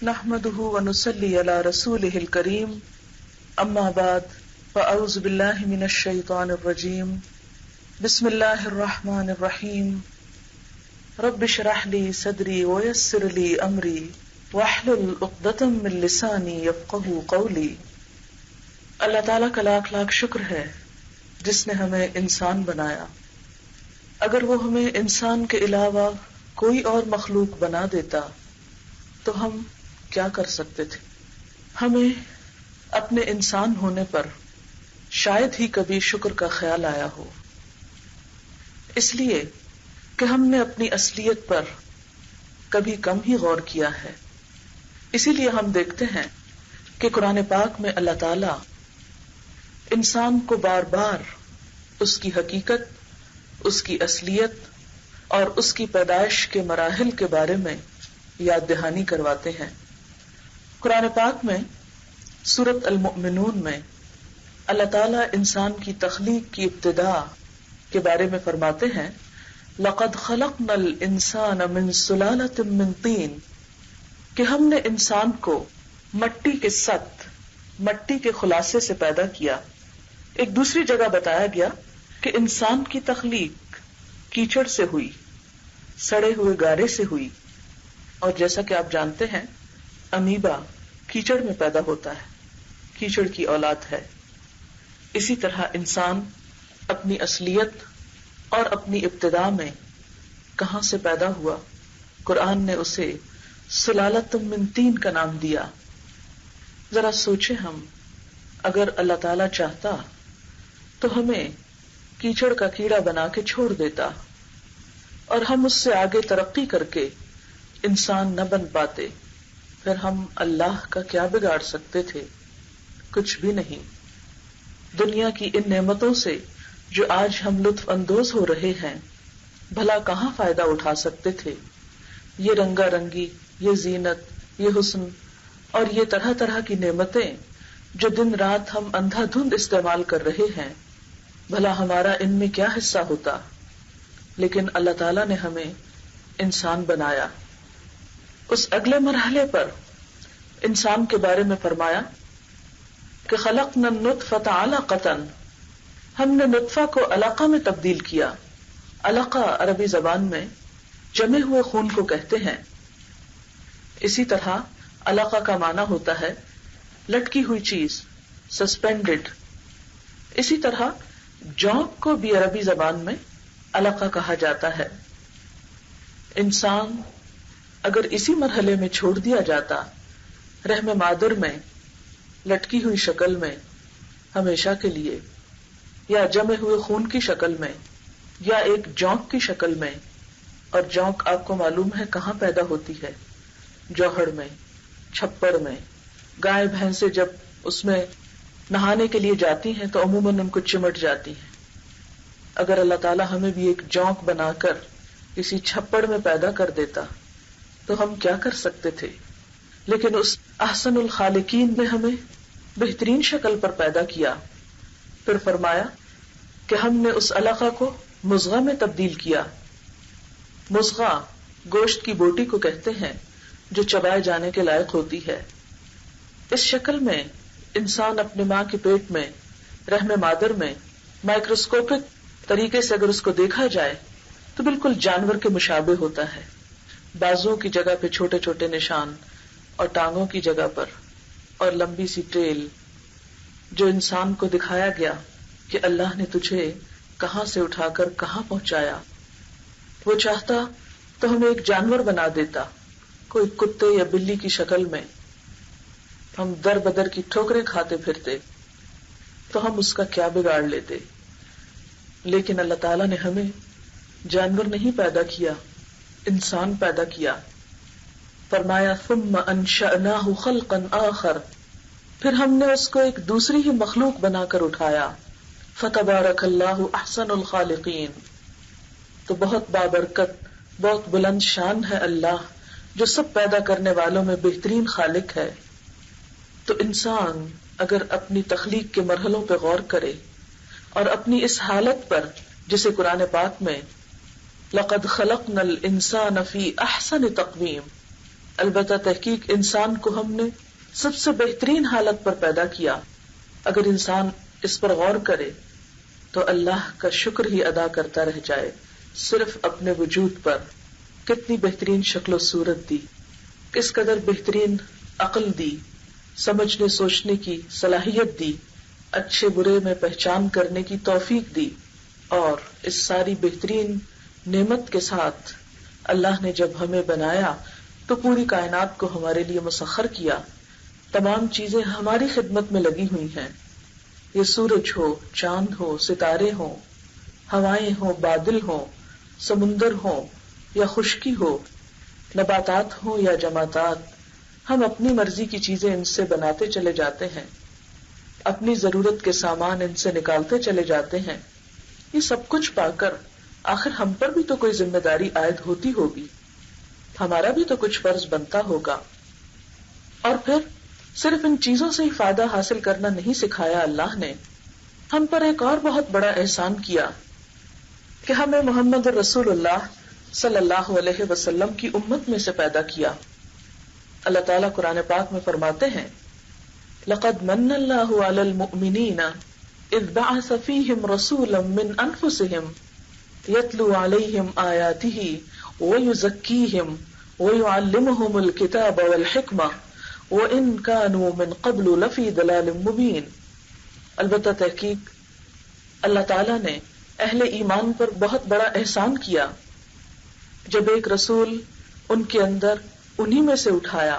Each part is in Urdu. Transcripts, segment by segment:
نحمده ونصلي على رسوله الكريم اما بعد فاعوذ بالله من الشيطان الرجيم بسم الله الرحمن الرحيم رب اشرح لي صدري ويسر لي امري واحلل عقدة من لساني يفقهوا قولي۔ اللہ تعالیٰ کا لاکھ لاکھ شکر ہے جس نے ہمیں انسان بنایا۔ اگر وہ ہمیں انسان کے علاوہ کوئی اور مخلوق بنا دیتا تو ہم کیا کر سکتے تھے؟ ہمیں اپنے انسان ہونے پر شاید ہی کبھی شکر کا خیال آیا ہو، اس لیے کہ ہم نے اپنی اصلیت پر کبھی کم ہی غور کیا ہے۔ اسی لیے ہم دیکھتے ہیں کہ قرآن پاک میں اللہ تعالی انسان کو بار بار اس کی حقیقت، اس کی اصلیت اور اس کی پیدائش کے مراحل کے بارے میں یاد دہانی کرواتے ہیں۔ قرآن پاک میں سورۃ المؤمنون میں اللہ تعالیٰ انسان کی تخلیق کی ابتدا کے بارے میں فرماتے ہیں لَقَدْ خَلَقْنَا الْإِنسَانَ مِنْ سُلَالَةٍ مِّن طِينٍ، کہ ہم نے انسان کو مٹی کے سط، مٹی کے خلاصے سے پیدا کیا۔ ایک دوسری جگہ بتایا گیا کہ انسان کی تخلیق کیچڑ سے ہوئی، سڑے ہوئے گارے سے ہوئی، اور جیسا کہ آپ جانتے ہیں امیبا کیچڑ میں پیدا ہوتا ہے، کیچڑ کی اولاد ہے۔ اسی طرح انسان اپنی اصلیت اور اپنی ابتدا میں کہاں سے پیدا ہوا؟ قرآن نے اسے سلالۃ من طین کا نام دیا۔ ذرا سوچیں، ہم اگر اللہ تعالی چاہتا تو ہمیں کیچڑ کا کیڑا بنا کے چھوڑ دیتا اور ہم اس سے آگے ترقی کر کے انسان نہ بن پاتے، پھر ہم اللہ کا کیا بگاڑ سکتے تھے؟ کچھ بھی نہیں۔ دنیا کی ان نعمتوں سے جو آج ہم لطف اندوز ہو رہے ہیں، بھلا کہاں فائدہ اٹھا سکتے تھے؟ یہ رنگا رنگی، یہ زینت، یہ حسن اور یہ طرح طرح کی نعمتیں جو دن رات ہم اندھا دھند استعمال کر رہے ہیں، بھلا ہمارا ان میں کیا حصہ ہوتا؟ لیکن اللہ تعالیٰ نے ہمیں انسان بنایا۔ اس اگلے مرحلے پر انسان کے بارے میں فرمایا کہ خلقنا النطفة علقة، ہم نے نطفہ کو علقہ میں تبدیل کیا۔ علقہ عربی زبان میں جمے ہوئے خون کو کہتے ہیں۔ اسی طرح علقہ کا معنی ہوتا ہے لٹکی ہوئی چیز، سسپینڈڈ۔ اسی طرح جونک کو بھی عربی زبان میں علقہ کہا جاتا ہے۔ انسان اگر اسی مرحلے میں چھوڑ دیا جاتا، رحم مادر میں لٹکی ہوئی شکل میں ہمیشہ کے لیے، یا جمے ہوئے خون کی شکل میں، یا ایک جونک کی شکل میں، اور جونک آپ کو معلوم ہے کہاں پیدا ہوتی ہے؟ جوہڑ میں، چھپڑ میں۔ گائے بھینسیں جب اس میں نہانے کے لیے جاتی ہیں تو عموماً ان کو چمٹ جاتی ہیں۔ اگر اللہ تعالیٰ ہمیں بھی ایک جونک بنا کر کسی چھپڑ میں پیدا کر دیتا تو ہم کیا کر سکتے تھے؟ لیکن اس احسن الخالقین نے ہمیں بہترین شکل پر پیدا کیا۔ پھر فرمایا کہ ہم نے اس علقہ کو مضغہ میں تبدیل کیا۔ مضغہ گوشت کی بوٹی کو کہتے ہیں جو چبائے جانے کے لائق ہوتی ہے۔ اس شکل میں انسان اپنے ماں کے پیٹ میں، رحم مادر میں، مائکروسکوپک طریقے سے اگر اس کو دیکھا جائے تو بالکل جانور کے مشابہ ہوتا ہے۔ بازوں کی جگہ پہ چھوٹے چھوٹے نشان اور ٹانگوں کی جگہ پر اور لمبی سی ٹیل، جو انسان کو دکھایا گیا کہ اللہ نے تجھے کہاں سے اٹھا کر کہاں پہنچایا۔ وہ چاہتا تو ہمیں ایک جانور بنا دیتا، کوئی کتے یا بلی کی شکل میں، ہم در بدر کی ٹھوکریں کھاتے پھرتے تو ہم اس کا کیا بگاڑ لیتے؟ لیکن اللہ تعالیٰ نے ہمیں جانور نہیں پیدا کیا، انسان پیدا کیا۔ فرمایا ثم انشأناہ خلقا آخر، پھر ہم نے اس کو ایک دوسری ہی مخلوق بنا کر اٹھایا۔ فتبارک اللہ احسن الخالقین، تو بہت بابرکت، بہت بلند شان ہے اللہ جو سب پیدا کرنے والوں میں بہترین خالق ہے۔ تو انسان اگر اپنی تخلیق کے مرحلوں پہ غور کرے اور اپنی اس حالت پر جسے قرآن پاک میں لقد خلقنا الانسان فی احسن تقویم، البتہ تحقیق انسان کو ہم نے سب سے بہترین حالت پر پیدا کیا. اگر انسان اس پر غور کرے تو اللہ کا شکر ہی ادا کرتا رہ جائے. صرف اپنے وجود پر کتنی بہترین شکل و صورت دی، کس قدر بہترین عقل دی، سمجھنے سوچنے کی صلاحیت دی، اچھے برے میں پہچان کرنے کی توفیق دی. اور اس ساری بہترین نعمت کے ساتھ اللہ نے جب ہمیں بنایا تو پوری کائنات کو ہمارے لیے مسخر کیا. تمام چیزیں ہماری خدمت میں لگی ہوئی ہیں. یہ سورج ہو، چاند ہو، ستارے ہوں، ہوائیں ہوں، بادل ہوں، سمندر ہوں یا خشکی ہو، نباتات ہوں یا جمادات، ہم اپنی مرضی کی چیزیں ان سے بناتے چلے جاتے ہیں، اپنی ضرورت کے سامان ان سے نکالتے چلے جاتے ہیں. یہ سب کچھ پا کر آخر ہم پر بھی تو کوئی ذمہ داری عائد ہوتی ہوگی، ہمارا بھی تو کچھ فرض بنتا ہوگا. اور پھر صرف ان چیزوں سے ہی فائدہ حاصل کرنا نہیں سکھایا اللہ نے، ہم پر ایک اور بہت بڑا احسان کیا کہ ہمیں محمد رسول اللہ صلی اللہ علیہ وسلم کی امت میں سے پیدا کیا. اللہ تعالیٰ قرآن پاک میں فرماتے ہیں لَقَدْ مَنَّ اللَّهُ عَلَى الْمُؤْمِنِينَ إِذْ بَعَثَ فِيهِمْ رَسُولًا مِّنْ أَنفُسِهِمْ يَتْلُو عَلَيْهِمْ آيَاتِهِ وَيُزَكِّيهِمْ وَيُعَلِّمُهُمُ الْكِتَابَ وَالْحِكْمَةَ وَإِنْ كَانُوا مِنْ قَبْلُ لَفِي ضَلَالٍ مُبِينٍ. البتہ تحقیق اللہ تعالیٰ نے اہل ایمان پر بہت بڑا احسان کیا جب ایک رسول ان کے اندر انہی میں سے اٹھایا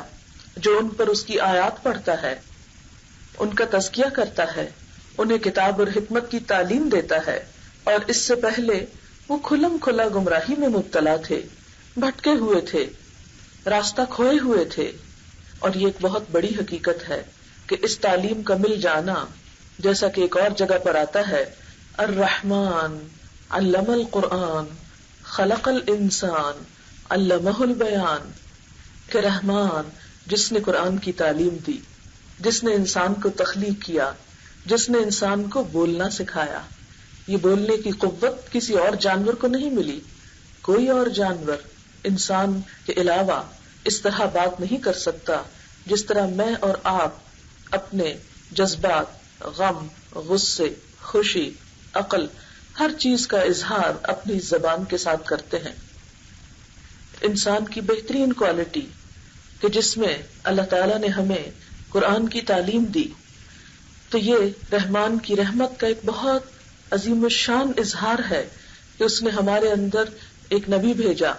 جو ان پر اس کی آیات پڑھتا ہے، ان کا تزکیہ کرتا ہے، انہیں کتاب اور حکمت کی تعلیم دیتا ہے. اور اس سے پہلے وہ کھلم کھلا گمراہی میں مبتلا تھے، بھٹکے ہوئے تھے، راستہ کھوئے ہوئے تھے. اور یہ ایک بہت بڑی حقیقت ہے کہ اس تعلیم کا مل جانا، جیسا کہ ایک اور جگہ پر آتا ہے الرحمن علم القرآن خلق الانسان علمہ البیان، کہ رحمان جس نے قرآن کی تعلیم دی، جس نے انسان کو تخلیق کیا، جس نے انسان کو بولنا سکھایا. یہ بولنے کی قوت کسی اور جانور کو نہیں ملی. کوئی اور جانور انسان کے علاوہ اس طرح بات نہیں کر سکتا جس طرح میں اور آپ اپنے جذبات، غم، غصے، خوشی، عقل، ہر چیز کا اظہار اپنی زبان کے ساتھ کرتے ہیں. انسان کی بہترین کوالٹی کہ جس میں اللہ تعالیٰ نے ہمیں قرآن کی تعلیم دی، تو یہ رحمان کی رحمت کا ایک بہت عظیم الشان اظہار ہے کہ اس نے ہمارے اندر ایک نبی بھیجا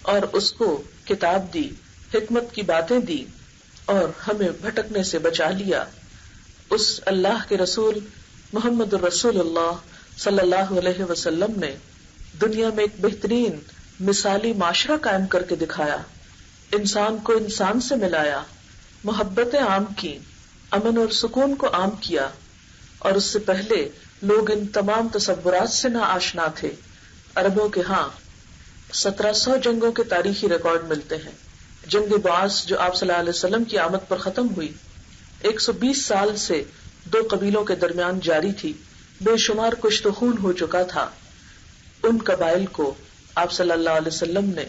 اور اس کو کتاب دی، حکمت کی باتیں دی اور ہمیں بھٹکنے سے بچا لیا. اس اللہ کے رسول محمد الرسول اللہ صلی اللہ علیہ وسلم نے دنیا میں ایک بہترین مثالی معاشرہ قائم کر کے دکھایا، انسان کو انسان سے ملایا، محبتیں عام کی، امن اور سکون کو عام کیا. اور اس سے پہلے لوگ ان تمام تصورات سے نا آشنا تھے. عربوں کے ہاں 1700 جنگوں کے تاریخی ریکارڈ ملتے ہیں. جنگ بعث جو آپ صلی اللہ علیہ وسلم کی آمد پر ختم ہوئی 120 سال سے دو قبیلوں کے درمیان جاری تھی، بے شمار کشت و خون ہو چکا تھا. ان قبائل کو آپ صلی اللہ علیہ وسلم نے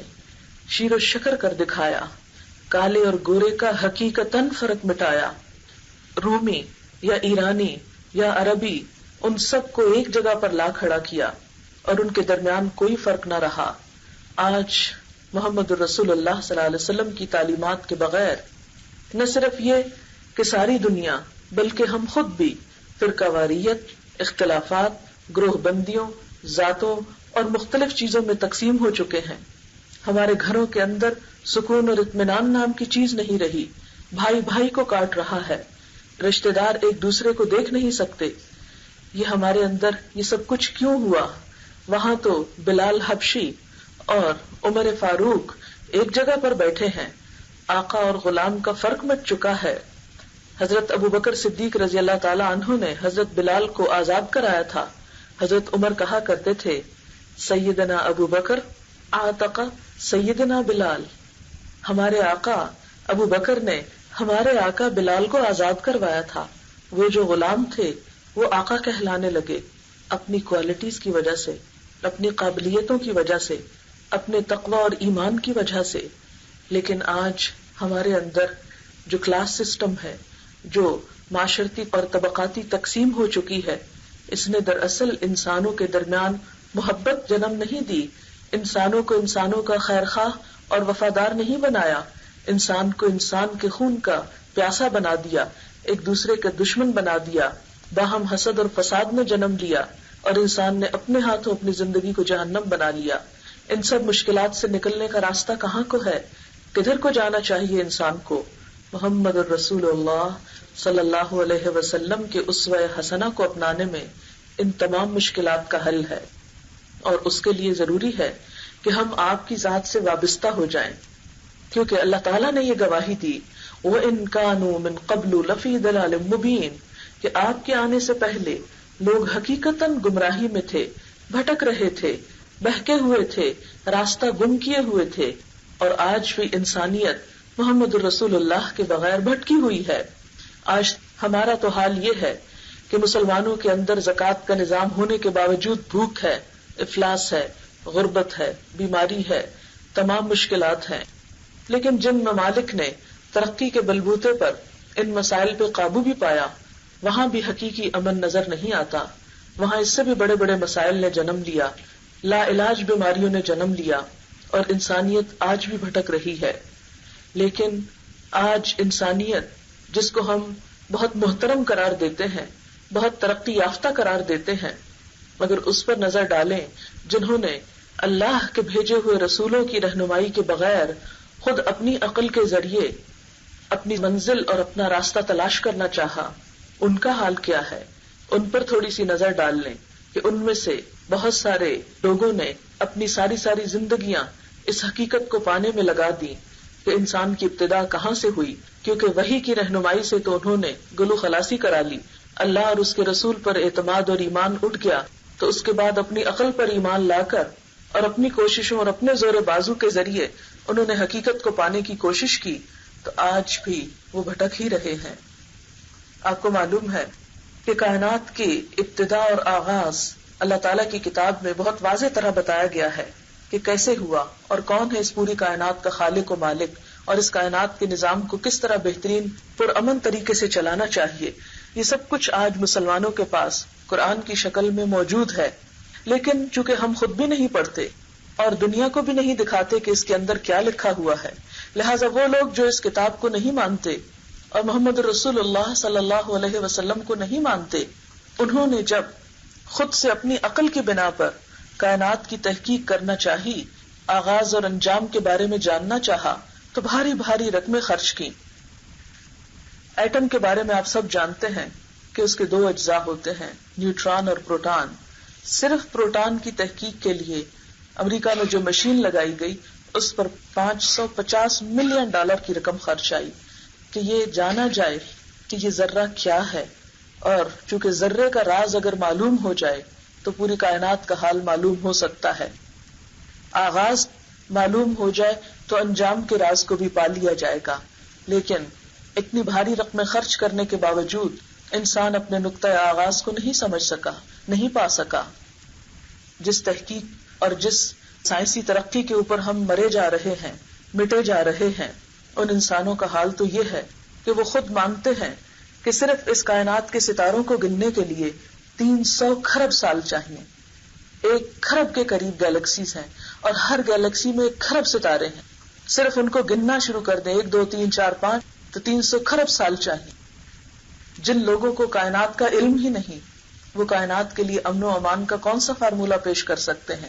شیر و شکر کر دکھایا، کالے اور گورے کا حقیقتاً فرق مٹایا. رومی یا ایرانی یا عربی ان سب کو ایک جگہ پر لا کھڑا کیا اور ان کے درمیان کوئی فرق نہ رہا. آج محمد رسول اللہ صلی اللہ علیہ وسلم کی تعلیمات کے بغیر نہ صرف یہ کہ ساری دنیا بلکہ ہم خود بھی فرقہ واریت، اختلافات، گروہ بندیوں، ذاتوں اور مختلف چیزوں میں تقسیم ہو چکے ہیں. ہمارے گھروں کے اندر سکون اور اطمینان نام کی چیز نہیں رہی. بھائی بھائی کو کاٹ رہا ہے، رشتہ دار ایک دوسرے کو دیکھ نہیں سکتے. یہ ہمارے اندر یہ سب کچھ کیوں ہوا؟ وہاں تو بلال حبشی اور عمر فاروق ایک جگہ پر بیٹھے ہیں، آقا اور غلام کا فرق مٹ چکا ہے. حضرت ابو بکر صدیق رضی اللہ تعالی عنہ نے حضرت بلال کو آزاد کرایا تھا. حضرت عمر کہا کرتے تھے سیدنا ابو بکر اعتق سیدنا بلال، ہمارے آقا ابو بکر نے ہمارے آقا بلال کو آزاد کروایا تھا. وہ جو غلام تھے وہ آقا کہلانے لگے اپنی کوالٹیز کی وجہ سے، اپنی قابلیتوں کی وجہ سے، اپنے تقوی اور ایمان کی وجہ سے. لیکن آج ہمارے اندر جو کلاس سسٹم ہے، جو معاشرتی اور طبقاتی تقسیم ہو چکی ہے، اس نے دراصل انسانوں کے درمیان محبت جنم نہیں دی، انسانوں کو انسانوں کا خیرخواہ اور وفادار نہیں بنایا، انسان کو انسان کے خون کا پیاسا بنا دیا، ایک دوسرے کا دشمن بنا دیا، باہم حسد اور فساد میں جنم لیا، اور انسان نے اپنے ہاتھوں اپنی زندگی کو جہنم بنا لیا۔ ان سب مشکلات سے نکلنے کا راستہ کہاں کو ہے؟ کدھر کو جانا چاہیے انسان کو؟ محمد الرسول اللہ صلی اللہ علیہ وسلم کے اسوہ حسنہ کو اپنانے میں ان تمام مشکلات کا حل ہے، اور اس کے لیے ضروری ہے کہ ہم آپ کی ذات سے وابستہ ہو جائیں، کیونکہ اللہ تعالیٰ نے یہ گواہی دی وَإِن كَانُوا مِن قَبْلُ لَفِي ضَلَالٍ مُبِينٍ کہ آپ کے آنے سے پہلے لوگ حقیقتاً گمراہی میں تھے، بھٹک رہے تھے، بہکے ہوئے تھے، راستہ گم کیے ہوئے تھے، اور آج بھی انسانیت محمد الرسول اللہ کے بغیر بھٹکی ہوئی ہے۔ آج ہمارا تو حال یہ ہے کہ مسلمانوں کے اندر زکوٰۃ کا نظام ہونے کے باوجود بھوک ہے، افلاس ہے، غربت ہے، بیماری ہے، تمام مشکلات ہیں۔ لیکن جن ممالک نے ترقی کے بلبوتے پر ان مسائل پہ قابو بھی پایا، وہاں بھی حقیقی امن نظر نہیں آتا، وہاں اس سے بھی بڑے بڑے مسائل نے جنم لیا، لا علاج بیماریوں نے جنم لیا، اور انسانیت آج بھی بھٹک رہی ہے۔ لیکن آج انسانیت جس کو ہم بہت محترم قرار دیتے ہیں، بہت ترقی یافتہ قرار دیتے ہیں، مگر اس پر نظر ڈالیں جنہوں نے اللہ کے بھیجے ہوئے رسولوں کی رہنمائی کے بغیر خود اپنی عقل کے ذریعے اپنی منزل اور اپنا راستہ تلاش کرنا چاہا، ان کا حال کیا ہے؟ ان پر تھوڑی سی نظر ڈال لیں کہ ان میں سے بہت سارے لوگوں نے اپنی ساری زندگیاں اس حقیقت کو پانے میں لگا دی کہ انسان کی ابتدا کہاں سے ہوئی، کیونکہ وحی کی رہنمائی سے تو انہوں نے گلو خلاصی کرا لی، اللہ اور اس کے رسول پر اعتماد اور ایمان اٹھ گیا، تو اس کے بعد اپنی عقل پر ایمان لا کر اور اپنی کوششوں اور اپنے زور بازو کے ذریعے انہوں نے حقیقت کو پانے کی کوشش کی، تو آج بھی وہ بھٹک ہی رہے ہیں۔ آپ کو معلوم ہے کہ کائنات کی ابتدا اور آغاز اللہ تعالیٰ کی کتاب میں بہت واضح طرح بتایا گیا ہے کہ کیسے ہوا اور کون ہے اس پوری کائنات کا خالق و مالک، اور اس کائنات کے نظام کو کس طرح بہترین پرامن طریقے سے چلانا چاہیے۔ یہ سب کچھ آج مسلمانوں کے پاس قرآن کی شکل میں موجود ہے، لیکن چونکہ ہم خود بھی نہیں پڑھتے اور دنیا کو بھی نہیں دکھاتے کہ اس کے اندر کیا لکھا ہوا ہے، لہٰذا وہ لوگ جو اس کتاب کو نہیں مانتے اور محمد رسول اللہ صلی اللہ علیہ وسلم کو نہیں مانتے، انہوں نے جب خود سے اپنی عقل کی بنا پر کائنات کی تحقیق کرنا چاہی، آغاز اور انجام کے بارے میں جاننا چاہا، تو بھاری بھاری رقمیں خرچ کی۔ ایٹم کے بارے میں آپ سب جانتے ہیں کہ اس کے 2 اجزاء ہوتے ہیں، نیوٹران اور پروٹان۔ صرف پروٹان کی تحقیق کے لیے امریکہ میں جو مشین لگائی گئی، اس پر $550 ملین کی رقم خرچ آئی کہ یہ جانا جائے کہ یہ ذرہ کیا ہے، اور چونکہ ذرے کا راز اگر معلوم ہو جائے تو پوری کائنات کا حال معلوم ہو سکتا ہے، آغاز معلوم ہو جائے تو انجام کے راز کو بھی پا لیا جائے گا۔ لیکن اتنی بھاری رقمیں خرچ کرنے کے باوجود انسان اپنے نقطۂ آغاز کو نہیں سمجھ سکا، نہیں پا سکا۔ جس تحقیق اور جس سائنسی ترقی کے اوپر ہم مرے جا رہے ہیں، مٹے جا رہے ہیں، ان انسانوں کا حال تو یہ ہے کہ وہ خود مانتے ہیں کہ صرف اس کائنات کے ستاروں کو گننے کے لیے 300 کھرب سال چاہیے۔ 1 کھرب کے قریب گیلیکسیز ہیں، اور ہر گیلیکسی میں 1 کھرب ستارے ہیں۔ صرف ان کو گننا شروع کر دیں 1 2 3 4 5 تو 300 کھرب سال چاہیے۔ جن لوگوں کو کائنات کا علم ہی نہیں، وہ کائنات کے لیے امن و امان کا کون سا فارمولہ پیش کر سکتے ہیں؟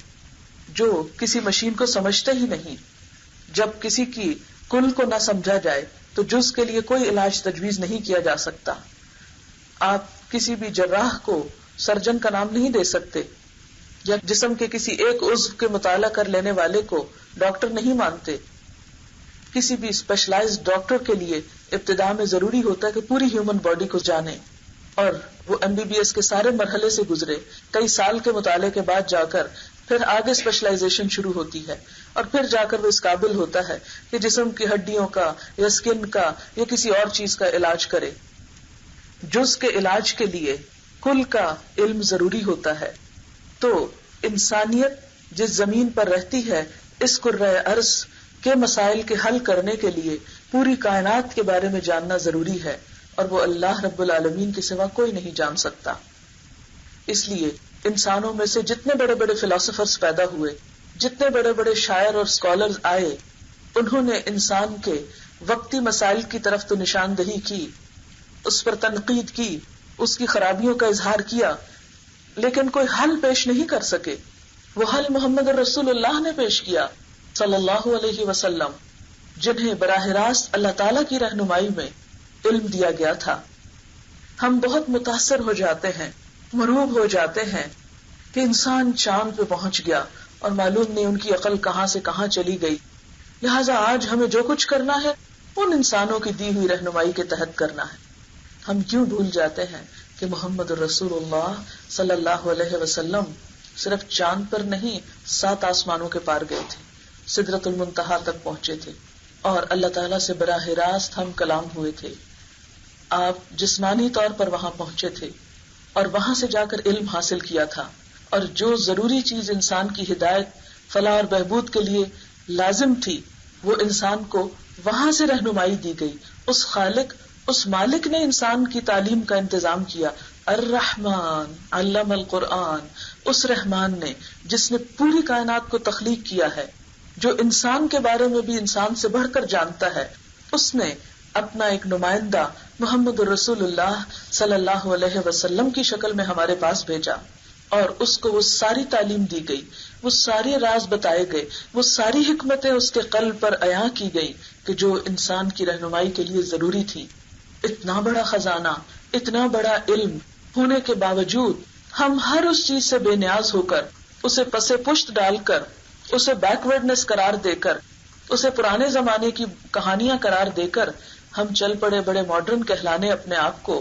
جو کسی مشین کو سمجھتے ہی نہیں۔ جب کسی کی کل کو نہ سمجھا جائے تو جز کے لیے کوئی علاج تجویز نہیں کیا جا سکتا۔ آپ کسی بھی جراح کو سرجن کا نام نہیں دے سکتے، یا جسم کے کسی ایک عضو کے مطالعہ کر لینے والے کو ڈاکٹر نہیں مانتے۔ کسی بھی اسپیشلائزڈ ڈاکٹر کے لیے ابتدا میں ضروری ہوتا ہے کہ پوری ہیومن باڈی کو جانے، اور وہ MBBS کے سارے مرحلے سے گزرے، کئی سال کے مطالعے کے بعد جا کر پھر آگے اسپیشلائزیشن شروع ہوتی ہے، اور پھر جا کر وہ اس قابل ہوتا ہے کہ جسم کی ہڈیوں کا یا سکن کا یا کسی اور چیز کا علاج کرے۔ جز کے علاج کے لیے کل کا علم ضروری ہوتا ہے۔ تو انسانیت جس زمین پر رہتی ہے، اس کرۂ ارض کے مسائل کے حل کرنے کے لیے پوری کائنات کے بارے میں جاننا ضروری ہے، اور وہ اللہ رب العالمین کے سوا کوئی نہیں جان سکتا. اس لیے انسانوں میں سے جتنے بڑے بڑے فلاسفرز پیدا ہوئے، جتنے بڑے بڑے شاعر اور اسکالرز آئے، انہوں نے انسان کے وقتی مسائل کی طرف تو نشاندہی کی، اس پر تنقید کی، اس کی خرابیوں کا اظہار کیا، لیکن کوئی حل پیش نہیں کر سکے. وہ حل محمد رسول اللہ نے پیش کیا صلی اللہ علیہ وسلم، جنہیں براہ راست اللہ تعالی کی رہنمائی میں علم دیا گیا تھا. ہم بہت متاثر ہو جاتے ہیں، مرعوب ہو جاتے ہیں کہ انسان چاند پہ پہنچ گیا اور معلوم نہیں ان کی عقل کہاں سے کہاں چلی گئی. لہٰذا آج ہمیں جو کچھ کرنا ہے ان انسانوں کی دی ہوئی رہنمائی کے تحت کرنا ہے. ہم کیوں بھول جاتے ہیں کہ محمد رسول اللہ صلی اللہ علیہ وسلم صرف چاند پر نہیں 7 آسمانوں کے پار گئے تھے، سدرۃ المنتہا تک پہنچے تھے، اور اللہ تعالیٰ سے براہ راست ہم کلام ہوئے تھے. آپ جسمانی طور پر وہاں پہنچے تھے اور وہاں سے جا کر علم حاصل کیا تھا، اور جو ضروری چیز انسان کی ہدایت، فلاح اور بہبود کے لیے لازم تھی وہ انسان کو وہاں سے رہنمائی دی گئی. اس خالق، اس مالک نے انسان کی تعلیم کا انتظام کیا. الرحمن علم القرآن، اس رحمان نے جس نے پوری کائنات کو تخلیق کیا ہے، جو انسان کے بارے میں بھی انسان سے بڑھ کر جانتا ہے، اس نے اپنا ایک نمائندہ محمد رسول اللہ صلی اللہ علیہ وسلم کی شکل میں ہمارے پاس بھیجا، اور اس کو وہ ساری تعلیم دی گئی، وہ سارے راز بتائے گئے، وہ ساری حکمتیں اس کے قلب پر عیاں کی گئی کہ جو انسان کی رہنمائی کے لیے ضروری تھی. اتنا بڑا خزانہ، اتنا بڑا علم ہونے کے باوجود ہم ہر اس چیز سے بے نیاز ہو کر، اسے پسے پشت ڈال کر، اسے بیکورڈنس قرار دے کر، اسے پرانے زمانے کی کہانیاں قرار دے کر ہم چل پڑے بڑے ماڈرن کہلانے اپنے آپ کو،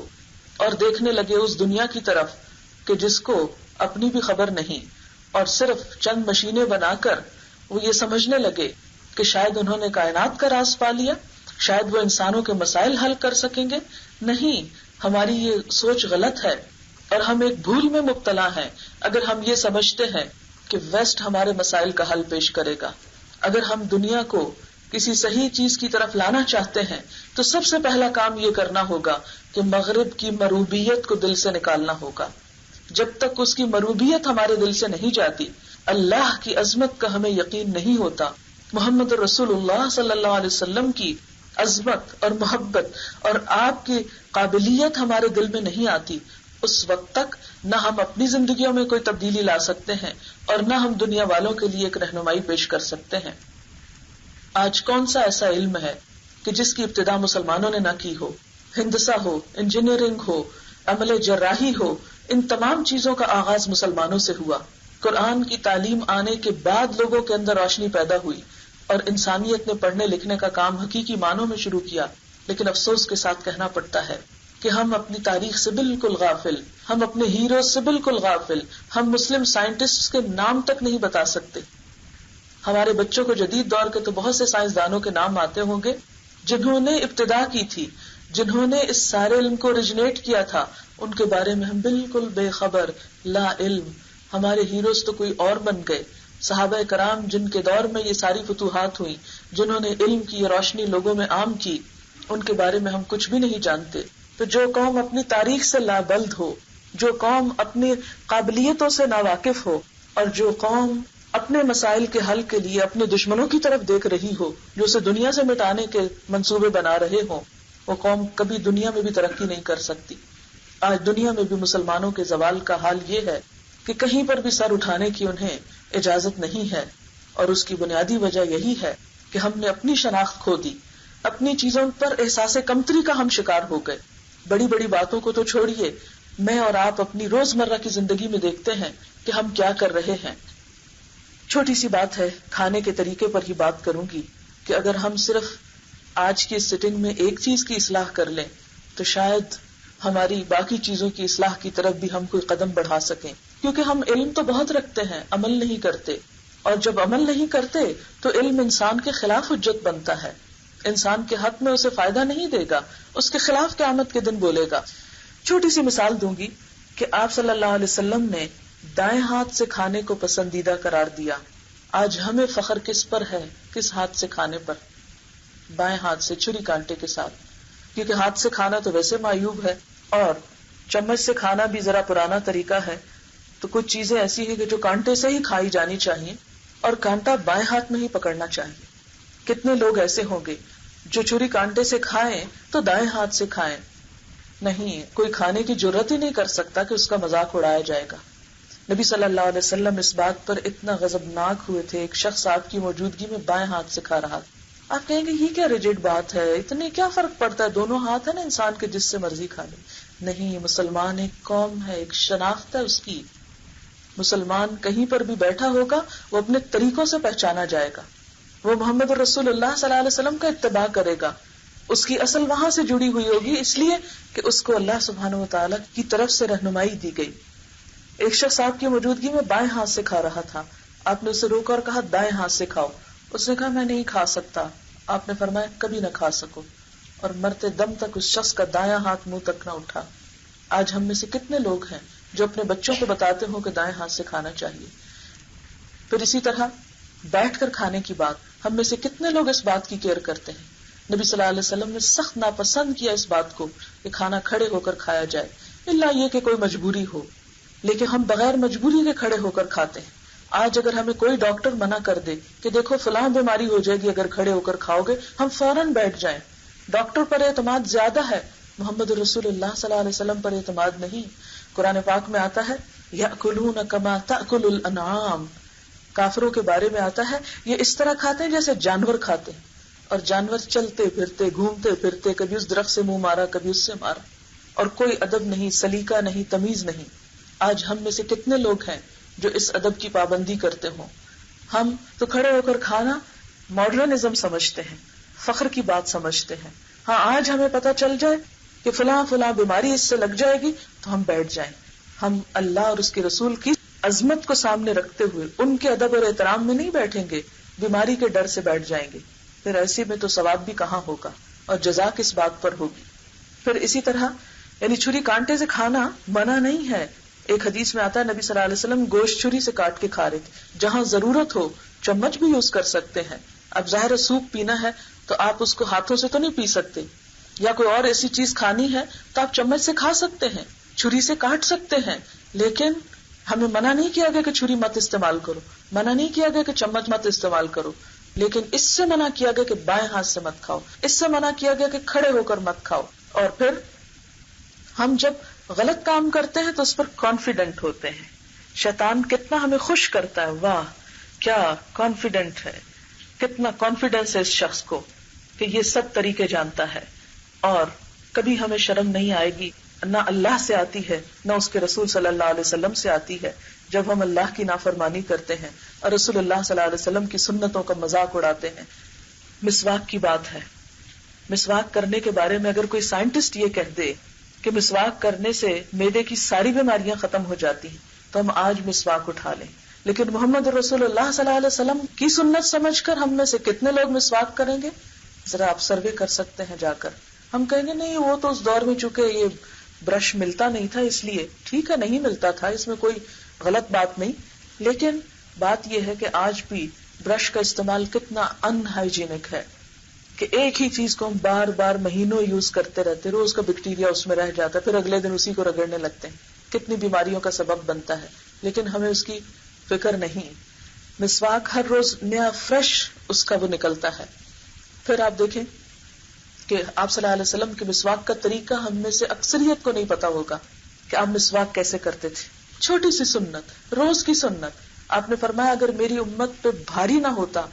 اور دیکھنے لگے اس دنیا کی طرف کہ جس کو اپنی بھی خبر نہیں، اور صرف چند مشینیں بنا کر وہ یہ سمجھنے لگے کہ شاید انہوں نے کائنات کا راز پا لیا، شاید وہ انسانوں کے مسائل حل کر سکیں گے. نہیں، ہماری یہ سوچ غلط ہے، اور ہم ایک بھول میں مبتلا ہیں اگر ہم یہ سمجھتے ہیں کہ ویسٹ ہمارے مسائل کا حل پیش کرے گا. اگر ہم دنیا کو کسی صحیح چیز کی طرف لانا چاہتے ہیں تو سب سے پہلا کام یہ کرنا ہوگا کہ مغرب کی مروبیت کو دل سے نکالنا ہوگا. جب تک اس کی مروبیت ہمارے دل سے نہیں جاتی، اللہ کی عظمت کا ہمیں یقین نہیں ہوتا، محمد رسول اللہ صلی اللہ علیہ وسلم کی عظمت اور محبت اور آپ کی قابلیت ہمارے دل میں نہیں آتی، اس وقت تک نہ ہم اپنی زندگیوں میں کوئی تبدیلی لا سکتے ہیں اور نہ ہم دنیا والوں کے لیے ایک رہنمائی پیش کر سکتے ہیں. آج کون سا ایسا علم ہے کہ جس کی ابتدا مسلمانوں نے نہ کی ہو؟ ہندسہ ہو، انجینئرنگ ہو، عمل جراحی ہو، ان تمام چیزوں کا آغاز مسلمانوں سے ہوا. قرآن کی تعلیم آنے کے بعد لوگوں کے اندر روشنی پیدا ہوئی اور انسانیت نے پڑھنے لکھنے کا کام حقیقی معنوں میں شروع کیا. لیکن افسوس کے ساتھ کہنا پڑتا ہے کہ ہم اپنی تاریخ سے بالکل غافل، ہم اپنے ہیروز سے بالکل غافل، ہم مسلم سائنٹسٹ کے نام تک نہیں بتا سکتے. ہمارے بچوں کو جدید دور کے تو بہت سے سائنسدانوں کے نام آتے ہوں گے جنہوں نے ابتدا کی تھی، جنہوں نے اس سارے علم کو اوریجنیٹ کیا تھا، ان کے بارے میں ہم بالکل بے خبر، لا علم. ہمارے ہیروز تو کوئی اور بن گئے. صحابہ کرام جن کے دور میں یہ ساری فتوحات ہوئی، جنہوں نے علم کی یہ روشنی لوگوں میں عام کی، ان کے بارے میں ہم کچھ بھی نہیں جانتے. تو جو قوم اپنی تاریخ سے لابلد ہو، جو قوم اپنی قابلیتوں سے ناواقف ہو، اور جو قوم اپنے مسائل کے حل کے لیے اپنے دشمنوں کی طرف دیکھ رہی ہو، جو اسے دنیا سے مٹانے کے منصوبے بنا رہے ہوں، وہ قوم کبھی دنیا میں بھی ترقی نہیں کر سکتی. آج دنیا میں بھی مسلمانوں کے زوال کا حال یہ ہے کہ کہیں پر بھی سر اٹھانے کی انہیں اجازت نہیں ہے، اور اس کی بنیادی وجہ یہی ہے کہ ہم نے اپنی شناخت کھو دی، اپنی چیزوں پر احساس کمتری کا ہم شکار ہو گئے. بڑی بڑی باتوں کو تو چھوڑیے، میں اور آپ اپنی روزمرہ کی زندگی میں دیکھتے ہیں کہ ہم کیا کر رہے ہیں. چھوٹی سی بات ہے، کھانے کے طریقے پر ہی بات کروں گی کہ اگر ہم صرف آج کی سٹنگ میں ایک چیز کی اصلاح کر لیں تو شاید ہماری باقی چیزوں کی اصلاح کی طرف بھی ہم کوئی قدم بڑھا سکیں. کیونکہ ہم علم تو بہت رکھتے ہیں، عمل نہیں کرتے، اور جب عمل نہیں کرتے تو علم انسان کے خلاف حجت بنتا ہے، انسان کے حق میں اسے فائدہ نہیں دے گا، اس کے خلاف قیامت کے دن بولے گا. چھوٹی سی مثال دوں گی کہ آپ صلی اللہ علیہ وسلم نے دائیں ہاتھ سے کھانے کو پسندیدہ قرار دیا. آج ہمیں فخر کس پر ہے؟ کس ہاتھ سے کھانے پر؟ بائیں ہاتھ سے چھری کانٹے کے ساتھ، کیونکہ ہاتھ سے کھانا تو ویسے معیوب ہے اور چمچ سے کھانا بھی ذرا پرانا طریقہ ہے، تو کچھ چیزیں ایسی ہیں کہ جو کانٹے سے ہی کھائی جانی چاہیے اور کانٹا بائیں ہاتھ میں ہی پکڑنا چاہیے. کتنے لوگ ایسے ہوں گے جو چھری کانٹے سے کھائیں تو دائیں ہاتھ سے کھائیں. نہیں، کوئی کھانے کی جرات ہی نہیں کر سکتا کہ اس کا مذاق اڑایا جائے گا. نبی صلی اللہ علیہ وسلم اس بات پر اتنا غضبناک ہوئے تھے، ایک شخص آپ کی موجودگی میں بائیں ہاتھ سے کھا رہا تھا. آپ کہیں گے یہ کیا ریجڈ بات ہے، اتنے کیا فرق پڑتا ہے، دونوں ہاتھ ہے نا انسان کے، جس سے مرضی کھا لے. نہیں، مسلمان ایک قوم ہے، ایک شناخت ہے اس کی. مسلمان کہیں پر بھی بیٹھا ہوگا وہ اپنے طریقوں سے پہچانا جائے گا. وہ محمد رسول اللہ صلی اللہ علیہ وسلم کا اتباع کرے گا، اس کی اصل وہاں سے جڑی ہوئی ہوگی، اس لیے کہ اس کو اللہ سبحانہ وتعالی کی طرف سے رہنمائی دی گئی. ایک شخص آپ کی موجودگی میں بائیں ہاتھ سے کھا رہا تھا، آپ نے اسے روکا اور کہا دائیں ہاتھ سے کھاؤ. اس نے کہا میں نہیں کھا سکتا. آپ نے فرمایا کبھی نہ کھا سکو، اور مرتے دم تک اس شخص کا دایاں ہاتھ منہ تک نہ اٹھا. آج ہم میں سے کتنے لوگ ہیں جو اپنے بچوں کو بتاتے ہوں کہ دائیں ہاتھ سے کھانا چاہیے. پھر اسی طرح بیٹھ کر کھانے کی بات، ہم میں سے کتنے لوگ اس بات کی کیئر کرتے ہیں. نبی صلی اللہ علیہ وسلم نے سخت ناپسند کیا اس بات کو کہ کھانا کھڑے ہو کر کھایا جائے، الا یہ کہ کوئی مجبوری ہو، لیکن ہم بغیر مجبوری کے کھڑے ہو کر کھاتے ہیں. آج اگر ہمیں کوئی ڈاکٹر منع کر دے کہ دیکھو فلاں بیماری ہو جائے گی اگر کھڑے ہو کر کھاؤ گے، ہم فوراً بیٹھ جائیں. ڈاکٹر پر اعتماد زیادہ ہے، محمد رسول اللہ صلی اللہ علیہ وسلم پر اعتماد نہیں. قرآن پاک میں آتا ہے یأکلون کما تأکل الانعام، کافروں کے بارے میں آتا ہے یہ اس طرح کھاتے ہیں جیسے جانور کھاتے ہیں. اور جانور چلتے پھرتے گھومتے پھرتے، کبھی اس درخت سے منہ مارا کبھی اس سے مارا، اور کوئی ادب نہیں، سلیقہ نہیں، تمیز نہیں. آج ہم میں سے کتنے لوگ ہیں جو اس ادب کی پابندی کرتے ہوں. ہم تو کھڑے ہو کر کھانا ماڈرنزم سمجھتے ہیں، فخر کی بات سمجھتے ہیں. ہاں، آج ہمیں پتہ چل جائے کہ فلاں فلاں بیماری اس سے لگ جائے گی تو ہم بیٹھ جائیں. ہم اللہ اور اس کے رسول کی عظمت کو سامنے رکھتے ہوئے ان کے ادب اور احترام میں نہیں بیٹھیں گے، بیماری کے ڈر سے بیٹھ جائیں گے. پھر ایسے میں تو ثواب بھی کہاں ہوگا اور جزا کس بات پر ہوگی. پھر اسی طرح یعنی چھری کانٹے سے کھانا منع نہیں ہے. ایک حدیث میں آتا ہے نبی صلی اللہ علیہ وسلم گوشت چھری سے کاٹ کے کھا رہے تھے. جہاں ضرورت ہو چمچ بھی یوز کر سکتے ہیں. اب ظاہر سوپ پینا ہے تو آپ اس کو ہاتھوں سے تو نہیں پی سکتے، یا کوئی اور ایسی چیز کھانی ہے تو آپ چمچ سے کھا سکتے ہیں، چھری سے کاٹ سکتے ہیں. لیکن ہمیں منع نہیں کیا گیا کہ چھری مت استعمال کرو، منع نہیں کیا گیا کہ چمچ مت استعمال کرو، لیکن اس سے منع کیا گیا کہ بائیں ہاتھ سے مت کھاؤ، اس سے منع کیا گیا کہ کھڑے ہو کر مت کھاؤ. اور پھر ہم جب غلط کام کرتے ہیں تو اس پر کانفیڈنٹ ہوتے ہیں. شیطان کتنا ہمیں خوش کرتا ہے، واہ کیا کانفیڈنٹ ہے، کتنا کانفیڈنس ہے اس شخص کو کہ یہ سب طریقے جانتا ہے. اور کبھی ہمیں شرم نہیں آئے گی، نہ اللہ سے آتی ہے نہ اس کے رسول صلی اللہ علیہ وسلم سے آتی ہے، جب ہم اللہ کی نافرمانی کرتے ہیں اور رسول اللہ صلی اللہ علیہ وسلم کی سنتوں کا مذاق اڑاتے ہیں. مسواک کی بات ہے. مسواک کرنے کے بارے میں اگر کوئی سائنٹسٹ یہ کہہ دے کہ مسواک کرنے سے معدے کی ساری بیماریاں ختم ہو جاتی ہیں تو ہم آج مسواک اٹھا لیں. لیکن محمد رسول اللہ صلی اللہ علیہ وسلم کی سنت سمجھ کر ہم میں سے کتنے لوگ مسواک کریں گے؟ ذرا آپ سروے کر سکتے ہیں جا کر. ہم کہیں گے نہیں وہ تو اس دور میں چونکہ یہ برش ملتا نہیں تھا اس لیے. ٹھیک ہے، نہیں ملتا تھا، اس میں کوئی غلط بات نہیں، لیکن بات یہ ہے کہ آج بھی برش کا استعمال کتنا ان ہائیجینک ہے کہ ایک ہی چیز کو ہم بار بار مہینوں یوز کرتے رہتے، روز کا بیکٹیریا اس میں رہ جاتا ہے، پھر اگلے دن اسی کو رگڑنے لگتے ہیں، کتنی بیماریوں کا سبب بنتا ہے، لیکن ہمیں اس کی فکر نہیں. مسواک ہر روز نیا فریش اس کا وہ نکلتا ہے. پھر آپ دیکھیں کہ آپ صلی اللہ علیہ وسلم کے مسواک کا طریقہ ہم میں سے اکثریت کو نہیں پتا ہوگا کہ آپ مسواک کیسے کرتے تھے. چھوٹی سی سنت، روز کی سنت. آپ نے فرمایا اگر میری امت پہ بھاری نہ ہوتا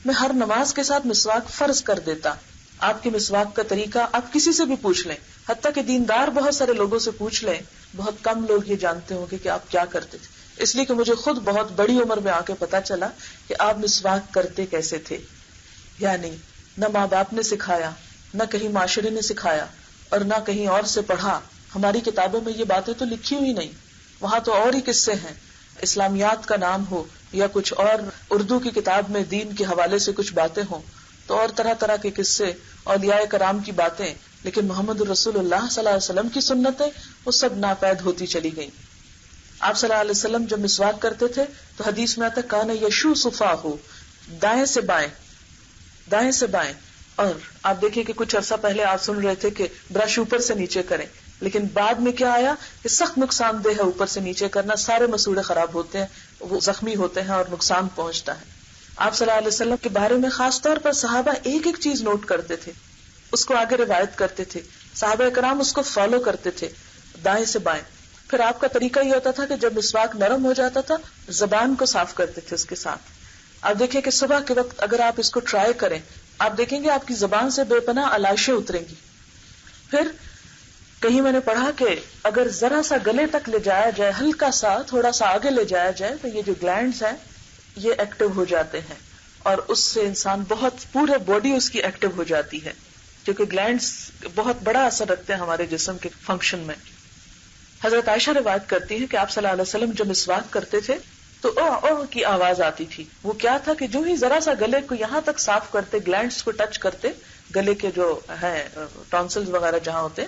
میں ہر نماز کے ساتھ مسواک فرض کر دیتا. آپ کے مسواک کا طریقہ آپ کسی سے بھی پوچھ لیں، حتیٰ کہ دیندار بہت سارے لوگوں سے پوچھ لیں، بہت کم لوگ یہ جانتے ہوں گے کہ آپ کیا کرتے تھے. اس لیے کہ مجھے خود بہت بڑی عمر میں آ کے پتا چلا کہ آپ مسواک کرتے کیسے تھے. یعنی نہ ماں باپ نے سکھایا، نہ کہیں معاشرے نے سکھایا، اور نہ کہیں اور سے پڑھا. ہماری کتابوں میں یہ باتیں تو لکھی ہوئی نہیں، وہاں تو اور ہی قصے ہیں. اسلامیات کا نام ہو یا کچھ اور اردو کی کتاب میں دین کے حوالے سے کچھ باتیں ہوں تو اور طرح طرح کے قصے، اولیاء کرام کی باتیں. لیکن محمد رسول اللہ صلی اللہ علیہ وسلم کی سنتیں وہ سب ناپید ہوتی چلی گئیں. آپ صلی اللہ علیہ وسلم جب مسواک کرتے تھے تو حدیث میں آتا کان یشو صفا ہو، دائیں سے بائیں، دائیں سے بائیں، اور آپ دیکھیں کہ کچھ عرصہ پہلے آپ سن رہے تھے کہ برش اوپر سے نیچے کریں، لیکن بعد میں کیا آیا کہ سخت نقصان دہ ہے اوپر سے نیچے کرنا، سارے مسوڑے خراب ہوتے ہیں، وہ زخمی ہوتے ہیں اور نقصان پہنچتا ہے. آپ صلی اللہ علیہ وسلم کے بارے میں خاص طور پر صحابہ ایک ایک چیز نوٹ کرتے تھے، اس کو آگے روایت کرتے تھے، صحابہ کرام اس کو فالو کرتے تھے دائیں سے بائیں. پھر آپ کا طریقہ یہ ہوتا تھا کہ جب مسواک نرم ہو جاتا تھا زبان کو صاف کرتے تھے اس کے ساتھ. آپ دیکھیں کہ صبح کے وقت اگر آپ اس کو ٹرائی کریں، آپ دیکھیں گے آپ کی زبان سے بے پناہ علائشیں اتریں گی. پھر کہیں میں نے پڑھا کہ اگر ذرا سا گلے تک لے جایا جائے، ہلکا سا تھوڑا سا آگے لے جایا جائے، تو یہ جو گلینڈز ہیں یہ ایکٹیو ہو جاتے ہیں، اور اس سے انسان بہت پورے باڈی اس کی ایکٹیو ہو جاتی ہے، کیونکہ گلینڈز بہت بڑا اثر رکھتے ہیں ہمارے جسم کے فنکشن میں. حضرت عائشہ روایت کرتی ہے کہ آپ صلی اللہ علیہ وسلم جب مسواک کرتے تھے تو او کی آواز آتی تھی. وہ کیا تھا کہ جو ہی ذرا سا گلے کو یہاں تک صاف کرتے، گلینڈز کو ٹچ کرتے، گلے کے جو ہیں ٹونسلز وغیرہ جہاں ہوتے،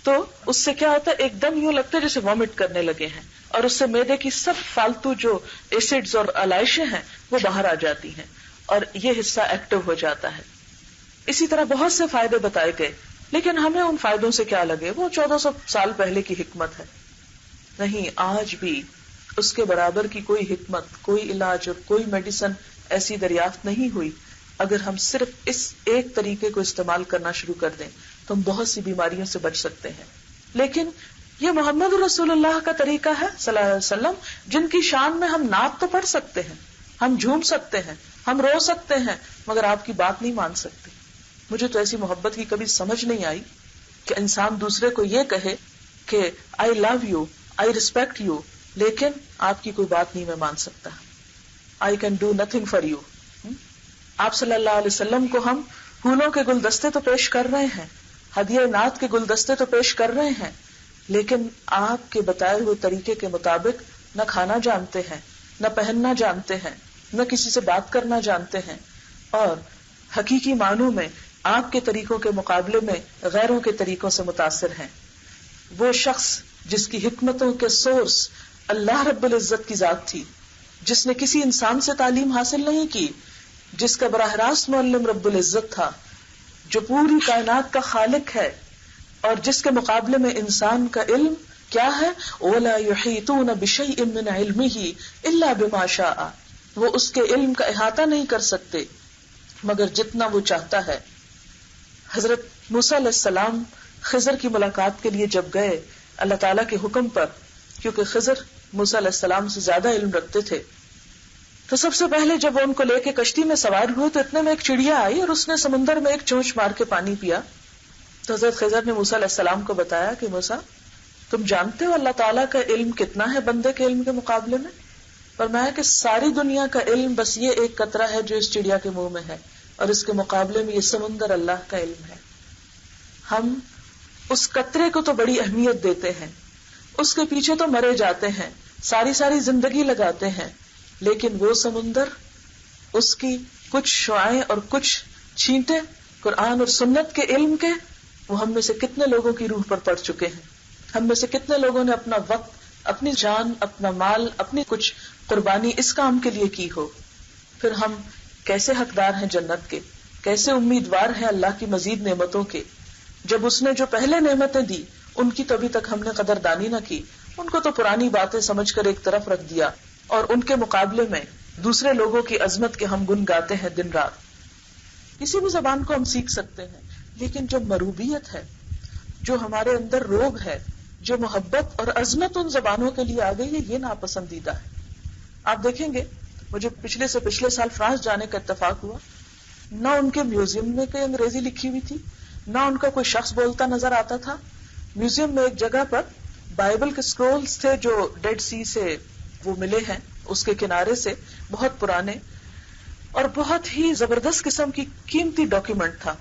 تو اس سے کیا ہوتا ہے، ایک دم یوں لگتا ہے جیسے وامٹ کرنے لگے ہیں، اور اس سے معدے کی سب فالتو جو ایسڈز اور علائشیں ہیں وہ باہر آ جاتی ہیں اور یہ حصہ ایکٹیو ہو جاتا ہے. اسی طرح بہت سے فائدے بتائے گئے، لیکن ہمیں ان فائدوں سے کیا لگے، وہ 1400 سال پہلے کی حکمت ہے. نہیں، آج بھی اس کے برابر کی کوئی حکمت، کوئی علاج اور کوئی میڈیسن ایسی دریافت نہیں ہوئی. اگر ہم صرف اس ایک طریقے کو استعمال کرنا شروع کر دیں تو ہم بہت سی بیماریوں سے بچ سکتے ہیں. لیکن یہ محمد رسول اللہ کا طریقہ ہے صلی اللہ علیہ وسلم، جن کی شان میں ہم نعت تو پڑھ سکتے ہیں، ہم جھوم سکتے ہیں، ہم رو سکتے ہیں، مگر آپ کی بات نہیں مان سکتے. مجھے تو ایسی محبت کی کبھی سمجھ نہیں آئی کہ انسان دوسرے کو یہ کہے کہ I love you, I respect you, لیکن آپ کی کوئی بات نہیں میں مان سکتا. I can do nothing for you. آپ صلی اللہ علیہ وسلم کو ہم پھولوں کے گلدستے تو پیش کر رہے ہیں، ہدیہ نعت کے گلدستے تو پیش کر رہے ہیں، لیکن آپ کے بتائے ہوئے طریقے کے مطابق نہ کھانا جانتے ہیں، نہ پہننا جانتے ہیں، نہ کسی سے بات کرنا جانتے ہیں، اور حقیقی معنوں میں آپ کے طریقوں کے مقابلے میں غیروں کے طریقوں سے متاثر ہیں. وہ شخص جس کی حکمتوں کے سورس اللہ رب العزت کی ذات تھی، جس نے کسی انسان سے تعلیم حاصل نہیں کی، جس کا براہ راست معلم رب العزت تھا، جو پوری کائنات کا خالق ہے، اور جس کے مقابلے میں انسان کا علم کیا ہے، وَلَا يُحِيطُونَ بِشَيْءٍ مِّنْ عِلْمِهِ إِلَّا بِمَا شَاءَ. وہ اس کے علم کا احاطہ نہیں کر سکتے مگر جتنا وہ چاہتا ہے. حضرت موسیٰ علیہ السلام خضر کی ملاقات کے لیے جب گئے اللہ تعالیٰ کے حکم پر، کیونکہ خضر موسیٰ علیہ السلام سے زیادہ علم رکھتے تھے، تو سب سے پہلے جب وہ ان کو لے کے کشتی میں سوار ہوئے تو اتنے میں ایک چڑیا آئی اور اس نے سمندر میں ایک چونچ مار کے پانی پیا. تو حضرت خضر نے موسیٰ علیہ السلام کو بتایا کہ موسیٰ، تم جانتے ہو اللہ تعالیٰ کا علم کتنا ہے بندے کے علم کے مقابلے میں؟ فرمایا کہ ساری دنیا کا علم بس یہ ایک قطرہ ہے جو اس چڑیا کے منہ میں ہے، اور اس کے مقابلے میں یہ سمندر اللہ کا علم ہے. ہم اس قطرے کو تو بڑی اہمیت دیتے ہیں، اس کے پیچھے تو مرے جاتے ہیں، ساری زندگی لگاتے ہیں، لیکن وہ سمندر، اس کی کچھ شعاعیں اور کچھ چھینٹیں قرآن اور سنت کے علم کے، وہ ہم میں سے کتنے لوگوں کی روح پر پڑ چکے ہیں. ہم میں سے کتنے لوگوں نے اپنا وقت، اپنی جان، اپنا مال، اپنی کچھ قربانی اس کام کے لیے کی ہو. پھر ہم کیسے حقدار ہیں جنت کے، کیسے امیدوار ہیں اللہ کی مزید نعمتوں کے، جب اس نے جو پہلے نعمتیں دی ان کی تو ابھی تک ہم نے قدردانی نہ کی، ان کو تو پرانی باتیں سمجھ کر ایک طرف رکھ دیا، اور ان کے مقابلے میں دوسرے لوگوں کی عظمت کے ہم گن گاتے ہیں دن رات. کسی بھی زبان کو ہم سیکھ سکتے ہیں، لیکن جو مروبیت ہے، جو ہمارے اندر روگ ہے، جو محبت اور عظمت ان زبانوں کے لیے آ گئی ہے، یہ ناپسندیدہ ہے. آپ دیکھیں گے مجھے پچھلے سے پچھلے سال فرانس جانے کا اتفاق ہوا، نہ ان کے میوزیم میں کوئی انگریزی لکھی ہوئی تھی، نہ ان کا کوئی شخص بولتا نظر آتا تھا. میوزیم میں ایک جگہ پر بائبل کے سکرولز تھے جو ڈیڈ سی سے وہ ملے ہیں، اس کے کنارے سے بہت پرانے اور بہت ہی زبردست قسم کی قیمتی ڈاکیومنٹ تھا.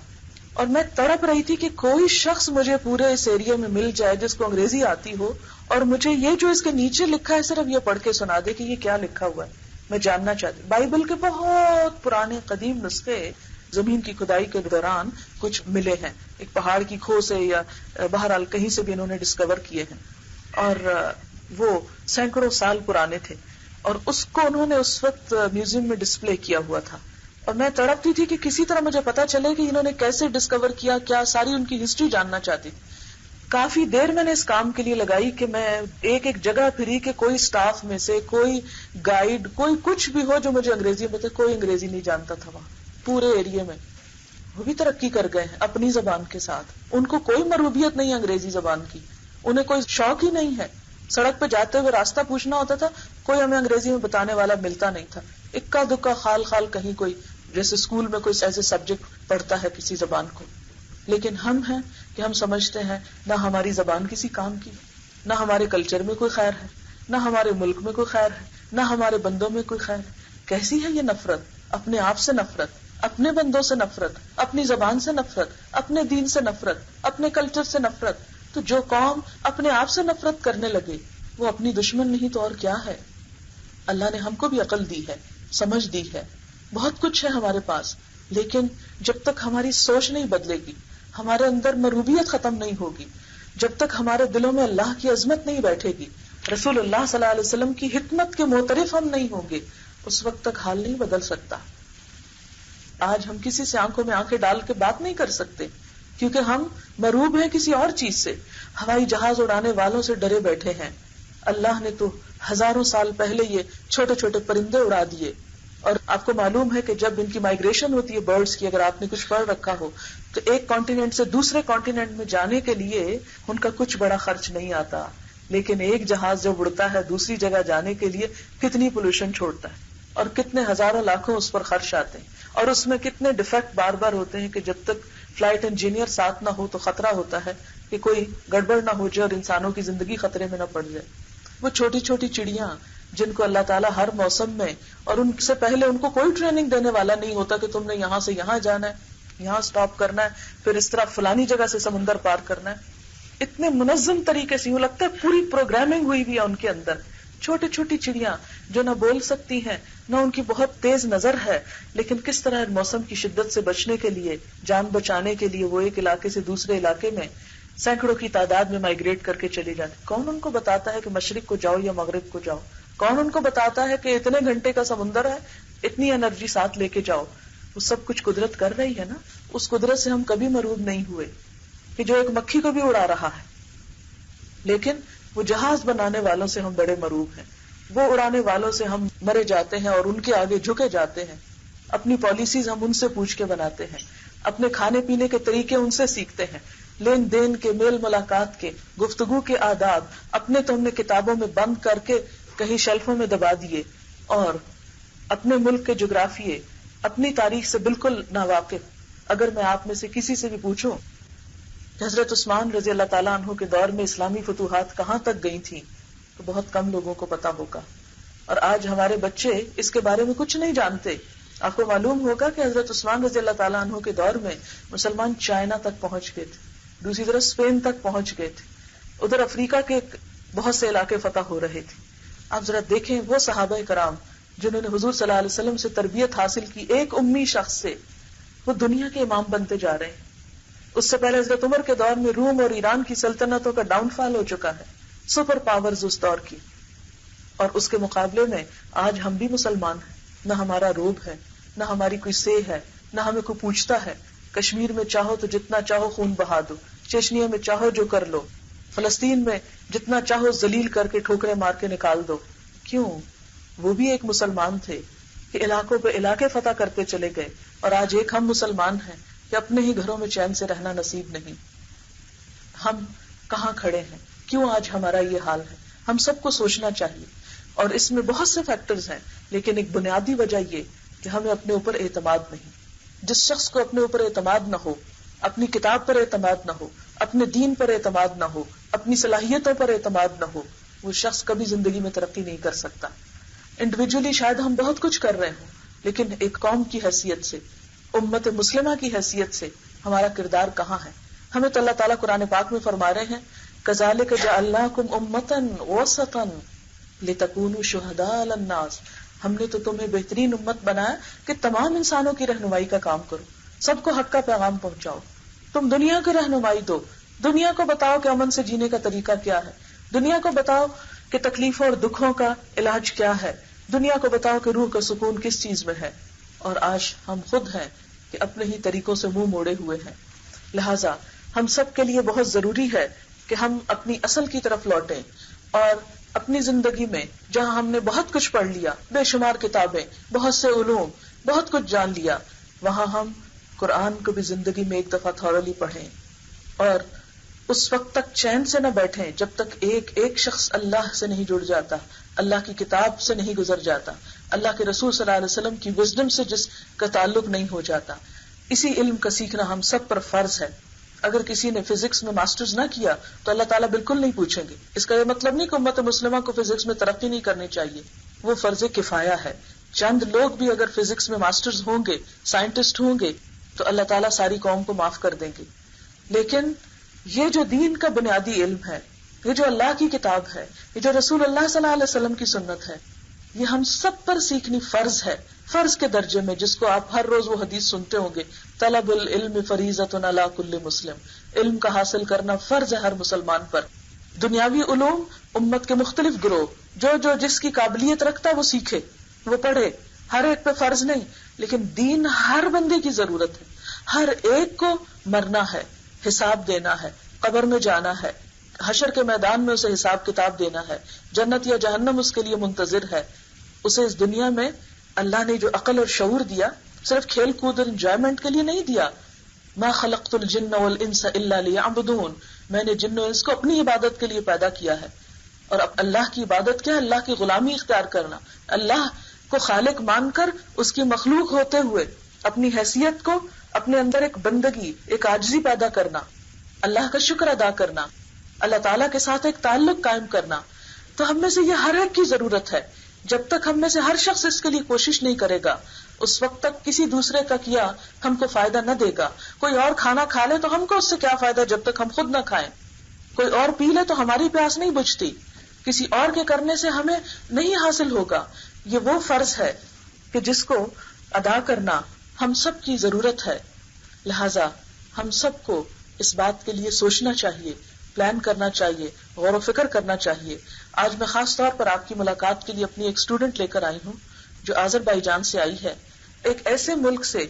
اور میں تڑپ رہی تھی کہ کوئی شخص مجھے پورے اس ایریا میں مل جائے جس کو انگریزی آتی ہو اور مجھے یہ جو اس کے نیچے لکھا ہے صرف یہ پڑھ کے سنا دے کہ یہ کیا لکھا ہوا ہے. میں جاننا چاہتی. بائبل کے بہت پرانے قدیم نسخے زمین کی کھدائی کے دوران کچھ ملے ہیں، ایک پہاڑ کی کھو سے یا بہرحال کہیں سے بھی انہوں نے ڈسکور کیے ہیں، اور وہ سینکڑوں سال پرانے تھے، اور اس کو انہوں نے اس وقت میوزیم میں ڈسپلے کیا ہوا تھا. اور میں تڑپتی تھی کہ کسی طرح مجھے پتا چلے کہ انہوں نے کیسے ڈسکور کیا، کیا ساری ان کی ہسٹری جاننا چاہتی تھی. کافی دیر میں نے اس کام کے لیے لگائی کہ میں ایک ایک جگہ پھری کہ کوئی سٹاف میں سے کوئی گائیڈ کوئی کچھ بھی ہو جو مجھے انگریزی میں بتا. کوئی انگریزی نہیں جانتا تھا وہاں پورے ایریے میں. وہ بھی ترقی کر گئے ہیں اپنی زبان کے ساتھ. ان کو کوئی مربوبیت نہیں انگریزی زبان کی، انہیں کوئی شوق ہی نہیں ہے. سڑک پہ جاتے ہوئے راستہ پوچھنا ہوتا تھا، کوئی ہمیں انگریزی میں بتانے والا ملتا نہیں تھا. اکا دکا خال خال کہیں کوئی، جیسے اسکول میں کوئی ایسے سبجیکٹ پڑھتا ہے کسی زبان کو. لیکن ہم ہیں کہ ہم سمجھتے ہیں نہ ہماری زبان کسی کام کی، نہ ہمارے کلچر میں کوئی خیر ہے، نہ ہمارے ملک میں کوئی خیر ہے، نہ ہمارے بندوں میں کوئی خیر ہے. کیسی ہے یہ نفرت؟ اپنے آپ سے نفرت، اپنے بندوں سے نفرت، اپنی زبان سے نفرت، اپنے دین سے نفرت، اپنے کلچر سے نفرت. تو جو قوم اپنے آپ سے نفرت کرنے لگے وہ اپنی دشمن نہیں تو اور کیا ہے. اللہ نے ہم کو بھی عقل دی ہے، سمجھ دی ہے، بہت کچھ ہے ہمارے پاس، لیکن جب تک ہماری سوچ نہیں بدلے گی، ہمارے اندر مربوبیت ختم نہیں ہوگی، جب تک ہمارے دلوں میں اللہ کی عظمت نہیں بیٹھے گی، رسول اللہ صلی اللہ علیہ وسلم کی حکمت کے معترف ہم نہیں ہوں گے، اس وقت تک حال نہیں بدل سکتا. آج ہم کسی سے آنکھوں میں آنکھیں ڈال کے بات نہیں کر سکتے کیونکہ ہم مروب ہیں کسی اور چیز سے. ہوائی جہاز اڑانے والوں سے ڈرے بیٹھے ہیں. اللہ نے تو ہزاروں سال پہلے یہ چھوٹے چھوٹے پرندے اڑا دیے. اور آپ کو معلوم ہے کہ جب ان کی مائگریشن ہوتی ہے برڈز کی، اگر آپ نے کچھ پڑھ رکھا ہو تو ایک کانٹیننٹ سے دوسرے کانٹیننٹ میں جانے کے لیے ان کا کچھ بڑا خرچ نہیں آتا، لیکن ایک جہاز جب اڑتا ہے دوسری جگہ جانے کے لیے کتنی پولوشن چھوڑتا ہے اور کتنے ہزاروں لاکھوں اس پر خرچ آتے ہیں، اور اس میں کتنے ڈیفیکٹ بار بار ہوتے ہیں کہ جب تک فلائٹ انجینئر ساتھ نہ ہو تو خطرہ ہوتا ہے کہ کوئی گڑبڑ نہ ہو جائے اور انسانوں کی زندگی خطرے میں نہ پڑ جائے. وہ چھوٹی چھوٹی چڑیاں جن کو اللہ تعالیٰ ہر موسم میں، اور ان سے پہلے ان کو کوئی ٹریننگ دینے والا نہیں ہوتا کہ تم نے یہاں سے یہاں جانا ہے، یہاں سٹاپ کرنا ہے، پھر اس طرح فلانی جگہ سے سمندر پار کرنا ہے. اتنے منظم طریقے سے یوں لگتا ہے پوری پروگرامنگ ہوئی بھی ہے ان کے اندر. چھوٹی چھوٹی چڑیاں جو نہ بول سکتی ہیں، نہ ان کی بہت تیز نظر ہے، لیکن کس طرح موسم کی شدت سے بچنے کے لیے، جان بچانے کے لیے وہ ایک علاقے سے دوسرے علاقے میں سینکڑوں کی تعداد میں مائگریٹ کر کے چلی جاتی. کون ان کو بتاتا ہے کہ مشرق کو جاؤ یا مغرب کو جاؤ؟ کون ان کو بتاتا ہے کہ اتنے گھنٹے کا سمندر ہے، اتنی انرجی ساتھ لے کے جاؤ؟ وہ سب کچھ قدرت کر رہی ہے نا. اس قدرت سے ہم کبھی مرعوب نہیں ہوئے کہ جو ایک مکھی کو بھی اڑا رہا ہے. لیکن وہ جہاز بنانے والوں سے ہم بڑے مرعوب ہیں، وہ اڑانے والوں سے ہم مرے جاتے ہیں اور ان کے آگے جھکے جاتے ہیں. اپنی پالیسیز ہم ان سے پوچھ کے بناتے ہیں، اپنے کھانے پینے کے طریقے ان سے سیکھتے ہیں، لین دین کے، میل ملاقات کے، گفتگو کے آداب اپنے تو ہم نے کتابوں میں بند کر کے کہیں شیلفوں میں دبا دیے، اور اپنے ملک کے جغرافیے، اپنی تاریخ سے بالکل ناواقف. اگر میں آپ میں سے کسی سے بھی پوچھوں کہ حضرت عثمان رضی اللہ تعالیٰ عنہ کے دور میں اسلامی فتوحات کہاں تک گئی تھیں تو بہت کم لوگوں کو پتا ہوگا. اور آج ہمارے بچے اس کے بارے میں کچھ نہیں جانتے. آپ کو معلوم ہوگا کہ حضرت عثمان رضی اللہ تعالیٰ عنہ کے دور میں مسلمان چائنا تک پہنچ گئے تھے، دوسری طرف اسپین تک پہنچ گئے تھے، ادھر افریقہ کے بہت سے علاقے فتح ہو رہے تھے. آپ ذرا دیکھیں وہ صحابہ کرام جنہوں نے حضور صلی اللہ علیہ وسلم سے تربیت حاصل کی، ایک امی شخص سے وہ دنیا کے امام بنتے جا رہے ہیں. اس سے پہلے حضرت عمر کے دور میں روم اور ایران کی سلطنتوں کا ڈاؤن فال ہو چکا ہے، سپر پاورز اس دور کی. اور اس کے مقابلے میں آج ہم بھی مسلمان ہیں، نہ ہمارا روب ہے، نہ ہماری کوئی سے ہے، نہ ہمیں کوئی پوچھتا ہے. کشمیر میں چاہو تو جتنا چاہو خون بہا دو، چیچنیا میں چاہو جو کر لو، فلسطین میں جتنا چاہو ذلیل کر کے ٹھوکریں مار کے نکال دو. کیوں؟ وہ بھی ایک مسلمان تھے کہ علاقوں پہ علاقے فتح کرتے چلے گئے، اور آج ایک ہم مسلمان ہیں کہ اپنے ہی گھروں میں چین سے رہنا نصیب نہیں. ہم کہاں کھڑے ہیں؟ کیوں آج ہمارا یہ حال ہے؟ ہم سب کو سوچنا چاہیے. اور اس میں بہت سے فیکٹرز ہیں، لیکن ایک بنیادی وجہ یہ کہ ہمیں اپنے اوپر اعتماد نہیں. جس شخص کو اپنے اوپر اعتماد نہ ہو، اپنی کتاب پر اعتماد نہ ہو، اپنے دین پر اعتماد نہ ہو، اپنی صلاحیتوں پر اعتماد نہ ہو، وہ شخص کبھی زندگی میں ترقی نہیں کر سکتا. انڈیویجولی شاید ہم بہت کچھ کر رہے ہوں، لیکن ایک قوم کی حیثیت سے، امت مسلمہ کی حیثیت سے ہمارا کردار کہاں ہے؟ ہمیں تو اللہ تعالیٰ قرآن پاک میں فرما رہے ہیں کذالک جعلناکم امۃ وسطا لتکونوا شہداء علی الناس. ہم نے تو تمہیں بہترین امت بنایا کہ تمام انسانوں کی رہنمائی کا کام کرو، سب کو حق کا پیغام پہنچاؤ. تم دنیا کو رہنمائی دو، دنیا کو بتاؤ کہ امن سے جینے کا طریقہ کیا ہے، دنیا کو بتاؤ کہ تکلیفوں اور دکھوں کا علاج کیا ہے، دنیا کو بتاؤ کہ روح کا سکون کس چیز میں ہے. اور آج ہم خود ہیں کہ اپنے ہی طریقوں سے منہ موڑے ہوئے ہیں. لہٰذا ہم سب کے لیے بہت ضروری ہے کہ ہم اپنی اصل کی طرف لوٹیں اور اپنی زندگی میں جہاں ہم نے بہت کچھ پڑھ لیا، بے شمار کتابیں، بہت سے علوم، بہت کچھ جان لیا، وہاں ہم قرآن کو بھی زندگی میں ایک دفعہ تھورلی پڑھیں اور اس وقت تک چین سے نہ بیٹھیں جب تک ایک ایک شخص اللہ سے نہیں جڑ جاتا، اللہ کی کتاب سے نہیں گزر جاتا، اللہ کے رسول صلی اللہ علیہ وسلم کی وزڈم سے جس کا تعلق نہیں ہو جاتا. اسی علم کا سیکھنا ہم سب پر فرض ہے. اگر کسی نے فزکس میں ماسٹرز نہ کیا تو اللہ تعالیٰ بالکل نہیں پوچھیں گے. اس کا یہ مطلب نہیں کہ امت مسلمہ کو فزکس میں ترقی نہیں کرنی چاہیے، وہ فرض کفایہ ہے. چند لوگ بھی اگر فزکس میں ماسٹرز ہوں گے، سائنٹسٹ ہوں گے، تو اللہ تعالیٰ ساری قوم کو معاف کر دیں گے. لیکن یہ جو دین کا بنیادی علم ہے، یہ جو اللہ کی کتاب ہے، یہ جو رسول اللہ صلی اللہ علیہ وسلم کی سنت ہے، یہ ہم سب پر سیکھنی فرض ہے، فرض کے درجے میں، جس کو آپ ہر روز وہ حدیث سنتے ہوں گے، طلب العلم فریضۃ علی کل مسلم. علم کا حاصل کرنا فرض ہے ہر مسلمان پر. دنیاوی علوم امت کے مختلف گروہ جو جس کی قابلیت رکھتا ہے وہ سیکھے، وہ پڑھے، ہر ایک پہ فرض نہیں. لیکن دین ہر بندے کی ضرورت ہے. ہر ایک کو مرنا ہے، حساب دینا ہے، قبر میں جانا ہے، حشر کے میدان میں اسے حساب کتاب دینا ہے، جنت یا جہنم اس کے لیے منتظر ہے. اسے اس دنیا میں اللہ نے جو عقل اور شعور دیا، صرف کھیل کود اور انجوائمنٹ کے لیے نہیں دیا. ما خلقت الجن والانس الا لیعبدون، میں نے جن و انس کو اپنی عبادت کے لیے پیدا کیا ہے. اور اب اللہ کی عبادت کیا ہے؟ اللہ کی غلامی اختیار کرنا، اللہ کو خالق مان کر اس کی مخلوق ہوتے ہوئے اپنی حیثیت کو، اپنے اندر ایک بندگی، ایک عاجزی پیدا کرنا، اللہ کا شکر ادا کرنا، اللہ تعالیٰ کے ساتھ ایک تعلق قائم کرنا. تو ہم میں سے یہ ہر ایک کی ضرورت ہے. جب تک ہم میں سے ہر شخص اس کے لیے کوشش نہیں کرے گا، اس وقت تک کسی دوسرے کا کیا ہم کو فائدہ نہ دے گا. کوئی اور کھانا کھا لے تو ہم کو اس سے کیا فائدہ جب تک ہم خود نہ کھائیں. کوئی اور پی لے تو ہماری پیاس نہیں بجھتی، کسی اور کے کرنے سے ہمیں نہیں حاصل ہوگا. یہ وہ فرض ہے کہ جس کو ادا کرنا ہم سب کی ضرورت ہے. لہذا ہم سب کو اس بات کے لیے سوچنا چاہیے، پلان کرنا چاہیے، غور و فکر کرنا چاہیے. آج میں خاص طور پر آپ کی ملاقات کے لیے اپنی ایک اسٹوڈنٹ لے کر آئی ہوں جو آذربائیجان سے آئی ہے، ایک ایسے ملک سے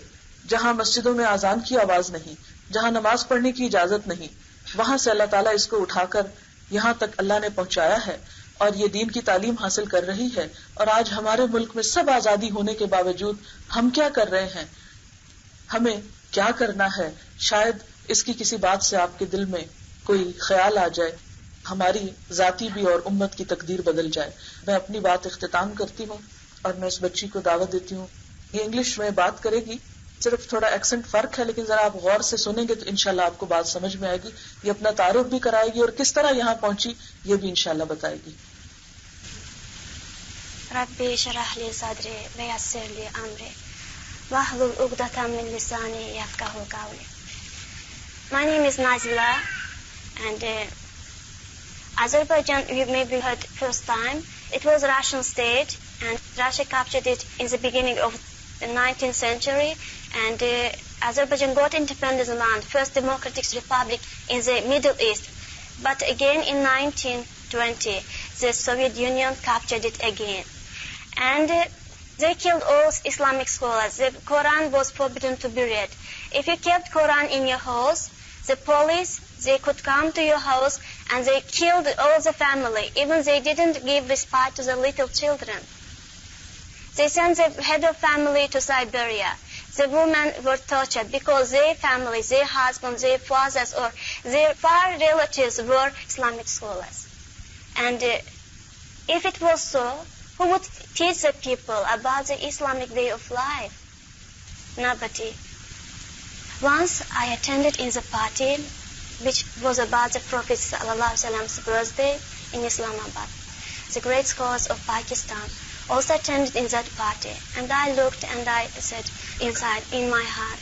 جہاں مسجدوں میں اذان کی آواز نہیں، جہاں نماز پڑھنے کی اجازت نہیں. وہاں سے اللہ تعالیٰ اس کو اٹھا کر یہاں تک اللہ نے پہنچایا ہے اور یہ دین کی تعلیم حاصل کر رہی ہے. اور آج ہمارے ملک میں سب آزادی ہونے کے باوجود ہم کیا کر رہے ہیں، ہمیں کیا کرنا ہے، شاید اس کی کسی بات سے آپ کے دل میں کوئی خیال آ جائے، ہماری ذاتی بھی اور امت کی تقدیر بدل جائے. میں اپنی بات اختتام کرتی ہوں اور میں اس بچی کو دعوت دیتی ہوں. یہ انگلش میں بات کرے گی، صرف تھوڑا ایکسنٹ فرق ہے، لیکن ذرا آپ غور سے سنیں گے تو انشاءاللہ آپ کو بات سمجھ میں آئے گی. یہ اپنا تعارف بھی کرائے گی اور کس طرح یہاں پہنچی یہ بھی انشاءاللہ بتائے گی. ربی اشرح لی صدری ویسر لی امری واحلل عقدۃ من لسانی یفقهوا قولی. My name is Nazila, and Azerbaijan, you maybe heard first time, it was a Russian state, and Russia captured it in the beginning of the 19th century, and Azerbaijan got independence on first democratic republic in the Middle East. But again in 1920, the Soviet Union captured it again. And they killed all Islamic scholars. The Quran was forbidden to be read. If you kept Quran in your house, the police, they could come to your house and they killed all the family. Even they didn't give respect to the little children. They sent the head of family to Siberia. The women were tortured because their families, their husbands, their fathers or their far relatives were Islamic scholars. And if it was so, who would teach the people about the Islamic way of life? Nobody. Once I attended in the party which was about the Prophet ﷺ's birthday in Islamabad. The great scholars of Pakistan also attended in that party, and I looked and I said inside in my heart,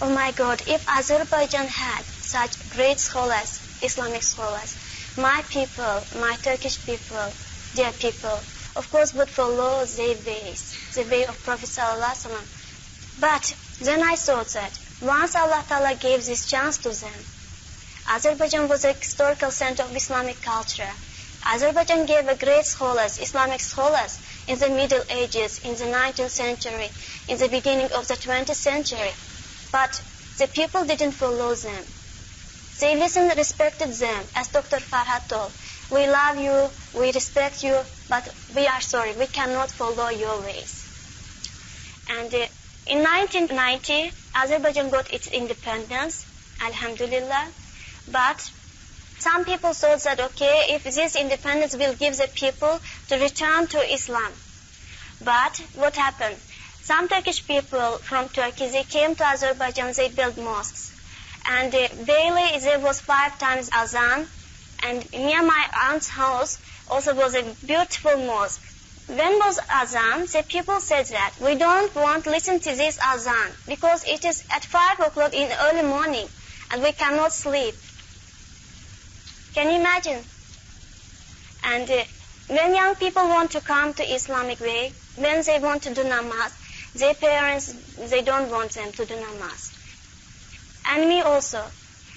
oh my God, if Azerbaijan had such great scholars, Islamic scholars, my people, my Turkish people, their people, of course would follow their ways, the way of Prophet ﷺ. But then I thought that once Allah Ta'ala gave this chance to them, Azerbaijan was a historical center of Islamic culture. Azerbaijan gave a great scholars, Islamic scholars in the Middle Ages, in the 19th century, in the beginning of the 20th century. But the people didn't follow them. They listened, respected them, as Dr. Farhad told. We love you, we respect you, but we are sorry, we cannot follow your ways. And in 1990, Azerbaijan got its independence, alhamdulillah. But some people thought that, okay, if this independence will give the people to return to Islam. But what happened? Some Turkish people from Turkey, they came to Azerbaijan, they built mosques. And daily there was 5 times azan. And near my aunt's house also was a beautiful mosque. When was azan, the people said that we don't want to listen to this azan because it is at 5 o'clock in the early morning and we cannot sleep. Can you imagine? And when young people want to come to Islamic way, when they want to do namaz, their parents, they don't want them to do namaz. And me also.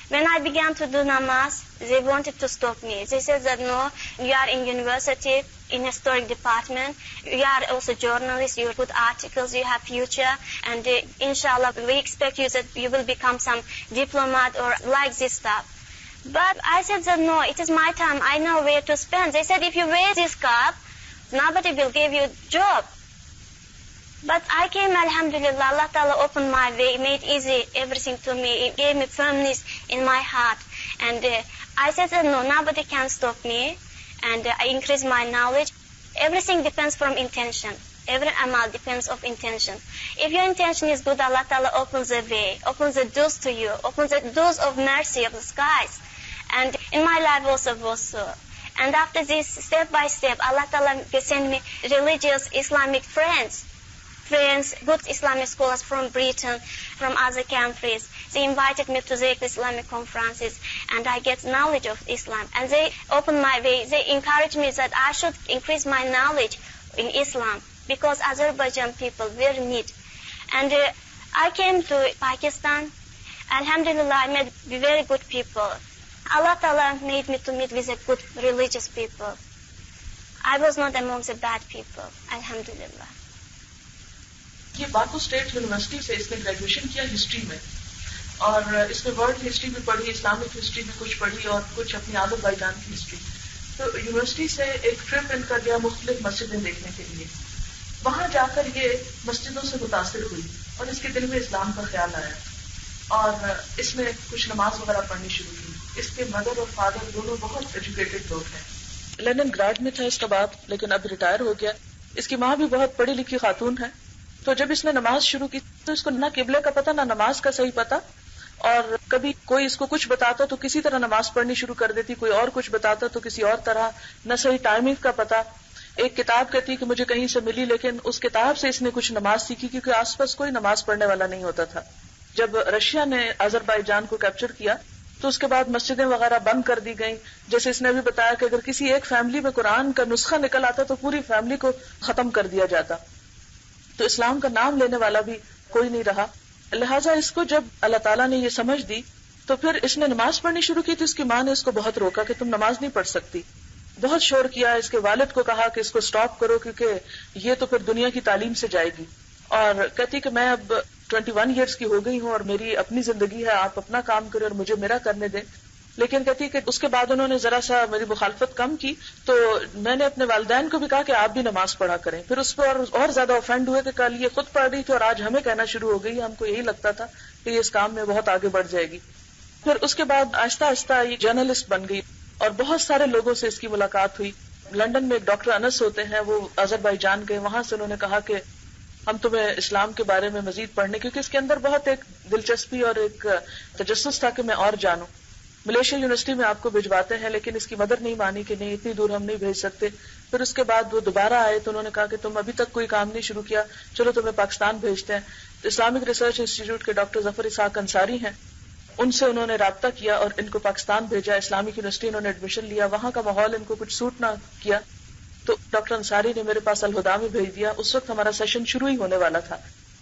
When I began to do namaz, they wanted to stop me. They said that no, you are in university, in historic department, you are also journalist, you put articles, you have future, and inshallah we expect you that you will become some diplomat or like this stuff. But I said that no, it is my time, I know where to spend. They said if you wear this cap, nobody will give you job. But I came, alhamdulillah, Allah Ta'ala opened my way, made easy everything to me. It gave me firmness in my heart. And I said that no, nobody can stop me. And I increased my knowledge. Everything depends from intention. Every amal depends of intention. If your intention is good, Allah Ta'ala opens the way, opens the doors to you, opens the doors of mercy of the skies. And in my life also was so. And after this, step by step, Allah Ta'ala sent me religious Islamic friends, good Islamic scholars from Britain, from other countries. They invited me to their Islamic conferences, and I get knowledge of Islam. And they opened my way. They encouraged me that I should increase my knowledge in Islam, because Azerbaijan people were in need. And I came to Pakistan. Alhamdulillah, I met very good people. Allah Ta'ala made me to meet with the good religious people. I was not among the bad people, alhamdulillah. یہ باکو اسٹیٹ یونیورسٹی سے اس نے گریجویشن کیا ہسٹری میں، اور اس میں ورلڈ ہسٹری بھی پڑھی، اسلامک ہسٹری بھی کچھ پڑھی، اور کچھ اپنی آذربائیجان کی ہسٹری. تو یونیورسٹی سے ایک ٹرپ ان کا گیا مختلف مسجدیں دیکھنے کے لیے. وہاں جا کر یہ مسجدوں سے متاثر ہوئی اور اس کے دل میں اسلام کا خیال آیا، اور اس میں کچھ نماز وغیرہ پڑھنی شروع کی. اس کے مدر اور فادر دونوں بہت ایجوکیٹڈ لوگ ہیں. لندن گراڈ میں تھا اس کا باپ، لیکن اب ریٹائر ہو گیا. اس کی ماں بھی بہت پڑھی لکھی خاتون ہے. تو جب اس نے نماز شروع کی تو اس کو نہ قبلے کا پتہ، نہ نماز کا صحیح پتہ، اور کبھی کوئی اس کو کچھ بتاتا تو کسی طرح نماز پڑھنی شروع کر دیتی، کوئی اور کچھ بتاتا تو کسی اور طرح، نہ صحیح ٹائمنگ کا پتہ. ایک کتاب کہتی کہ مجھے کہیں سے ملی، لیکن اس کتاب سے اس نے کچھ نماز سیکھی، کیونکہ آس پاس کوئی نماز پڑھنے والا نہیں ہوتا تھا. جب رشیا نے آذربائیجان کو کیپچر کیا تو اس کے بعد مسجدیں وغیرہ بند کر دی گئیں. جیسے اس نے ابھی بتایا کہ اگر کسی ایک فیملی میں قرآن کا نسخہ نکل آتا تو پوری فیملی کو ختم کر دیا جاتا. تو اسلام کا نام لینے والا بھی کوئی نہیں رہا. لہٰذا اس کو جب اللہ تعالیٰ نے یہ سمجھ دی تو پھر اس نے نماز پڑھنی شروع کی. تو اس کی ماں نے اس کو بہت روکا کہ تم نماز نہیں پڑھ سکتی، بہت شور کیا. اس کے والد کو کہا کہ اس کو سٹاپ کرو، کیونکہ یہ تو پھر دنیا کی تعلیم سے جائے گی. اور کہتی کہ میں اب 21 ایئرس کی ہو گئی ہوں اور میری اپنی زندگی ہے، آپ اپنا کام کریں اور مجھے میرا کرنے دیں. لیکن کہتی کہ اس کے بعد انہوں نے ذرا سا میری مخالفت کم کی تو میں نے اپنے والدین کو بھی کہا کہ آپ بھی نماز پڑھا کریں. پھر اس پہ اور زیادہ اوفینڈ ہوئے کہ کل یہ خود پڑھ رہی تھی اور آج ہمیں کہنا شروع ہو گئی. ہم کو یہی لگتا تھا کہ یہ اس کام میں بہت آگے بڑھ جائے گی. پھر اس کے بعد آہستہ آہستہ یہ جرنلسٹ بن گئی اور بہت سارے لوگوں سے اس کی ملاقات ہوئی. لندن میں ایک ڈاکٹر انس ہوتے ہیں، وہ آذربائیجان گئے. وہاں سے انہوں نے کہا کہ ہم تمہیں اسلام کے بارے میں مزید پڑھنے، کیونکہ اس کے اندر بہت ایک دلچسپی اور ایک تجسس تھا کہ میں اور جانوں. ملیشیا یونیورسٹی میں آپ کو بھجواتے ہیں، لیکن اس کی مدر نہیں مانی کہ نہیں، اتنی دور ہم نہیں بھیج سکتے. پھر اس کے بعد وہ دوبارہ آئے تو انہوں نے کہا کہ تم ابھی تک کوئی کام نہیں شروع کیا، چلو تمہیں پاکستان بھیجتے ہیں. تو اسلامک ریسرچ انسٹیٹیوٹ کے ڈاکٹر ظفر اسحاق انصاری ہیں، ان سے انہوں نے رابطہ کیا اور ان کو پاکستان بھیجا. اسلامک یونیورسٹی انہوں نے ایڈمیشن لیا. وہاں کا ماحول ان کو کچھ سوٹ نہ کیا تو ڈاکٹر انصاری نے میرے پاس الہدا میں بھیج دیا. اس وقت ہمارا سیشن شروع ہی ہونے والا تھا.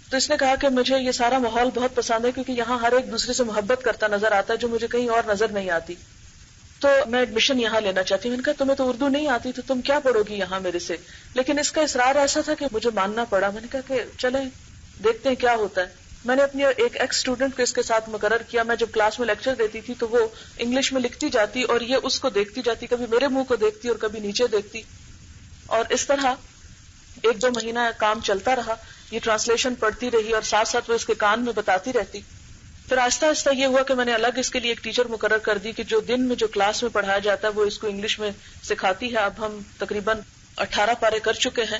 تو اس نے کہا کہ مجھے یہ سارا ماحول بہت پسند ہے، کیونکہ یہاں ہر ایک دوسرے سے محبت کرتا نظر آتا ہے جو مجھے کہیں اور نظر نہیں آتی. تو میں ایڈمیشن یہاں لینا چاہتی ہوں. میں نے کہا تمہیں تو اردو نہیں آتی تو تم کیا پڑھو گی یہاں میرے سے؟ لیکن اس کا اصرار ایسا تھا کہ مجھے ماننا پڑا. میں نے کہا کہ چلیں دیکھتے ہیں کیا ہوتا ہے. میں نے اپنی ایک ایکس اسٹوڈنٹ کو اس کے ساتھ مقرر کیا. میں جب کلاس میں لیکچر دیتی تھی تو وہ انگلش میں لکھتی جاتی اور یہ اس کو دیکھتی جاتی, کبھی میرے منہ کو دیکھتی اور کبھی نیچے دیکھتی, اور اس طرح 1-2 مہینہ کام چلتا رہا. یہ ٹرانسلیشن پڑھتی رہی اور ساتھ ساتھ وہ اس کے کان میں بتاتی رہتی. پھر آہستہ آہستہ یہ ہوا کہ میں نے الگ اس کے لیے ایک ٹیچر مقرر کر دی کہ جو دن میں جو کلاس میں پڑھایا جاتا ہے وہ اس کو انگلش میں سکھاتی ہے. اب ہم تقریباً 18 پارے کر چکے ہیں.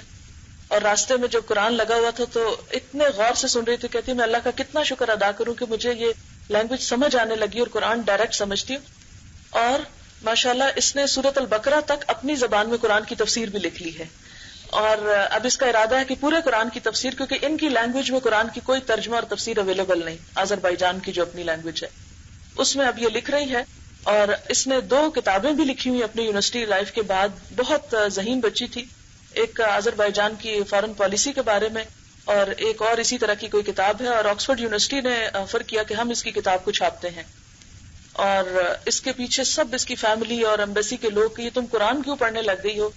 اور راستے میں جب قرآن لگا ہوا تھا تو اتنے غور سے سن رہی تھی, کہتی میں اللہ کا کتنا شکر ادا کروں کہ مجھے یہ لینگویج سمجھ آنے لگی اور قرآن ڈائریکٹ سمجھتی ہوں. اور ماشاءاللہ اس نے سورۃ البقرہ تک اپنی زبان میں قرآن کی تفسیر بھی لکھ لی ہے. اور اب اس کا ارادہ ہے کہ پورے قرآن کی تفسیر, کیونکہ ان کی لینگویج میں قرآن کی کوئی ترجمہ اور تفسیر اویلیبل نہیں, آذربائیجان کی جو اپنی لینگویج ہے اس میں اب یہ لکھ رہی ہے. اور اس نے 2 کتابیں بھی لکھی ہوئی اپنی یونیورسٹی لائف کے بعد. بہت ذہین بچی تھی. ایک آذربائیجان کی فارن پالیسی کے بارے میں اور ایک اور اسی طرح کی کوئی کتاب ہے, اور آکسفورڈ یونیورسٹی نے آفر کیا کہ ہم اس کی کتاب کو چھاپتے ہیں. اور اس کے پیچھے سب اس کی فیملی اور ایمبیسی کے لوگ کہ یہ تم قرآن کیوں پڑھنے لگ گئی ہو,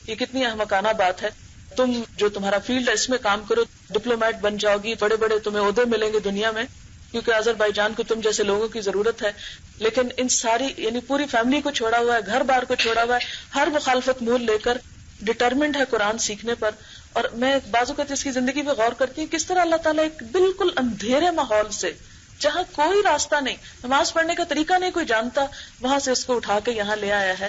یہ کتنی احمقانہ بات ہے. تم جو تمہارا فیلڈ ہے اس میں کام کرو, ڈپلومیٹ بن جاؤ گی, بڑے بڑے تمہیں عہدے ملیں گے دنیا میں, کیونکہ آذربائیجان کو تم جیسے لوگوں کی ضرورت ہے. لیکن ان ساری یعنی پوری فیملی کو چھوڑا ہوا ہے, گھر بار کو چھوڑا ہوا ہے, ہر مخالفت مول لے کر ڈٹرمنڈ ہے قرآن سیکھنے پر. اور میں بعض اوقات اس کی زندگی پہ غور کرتی ہوں کس طرح اللہ تعالیٰ ایک بالکل اندھیرے ماحول سے, جہاں کوئی راستہ نہیں, نماز پڑھنے کا طریقہ نہیں کوئی جانتا, وہاں سے اس کو اٹھا کے یہاں لے آیا ہے.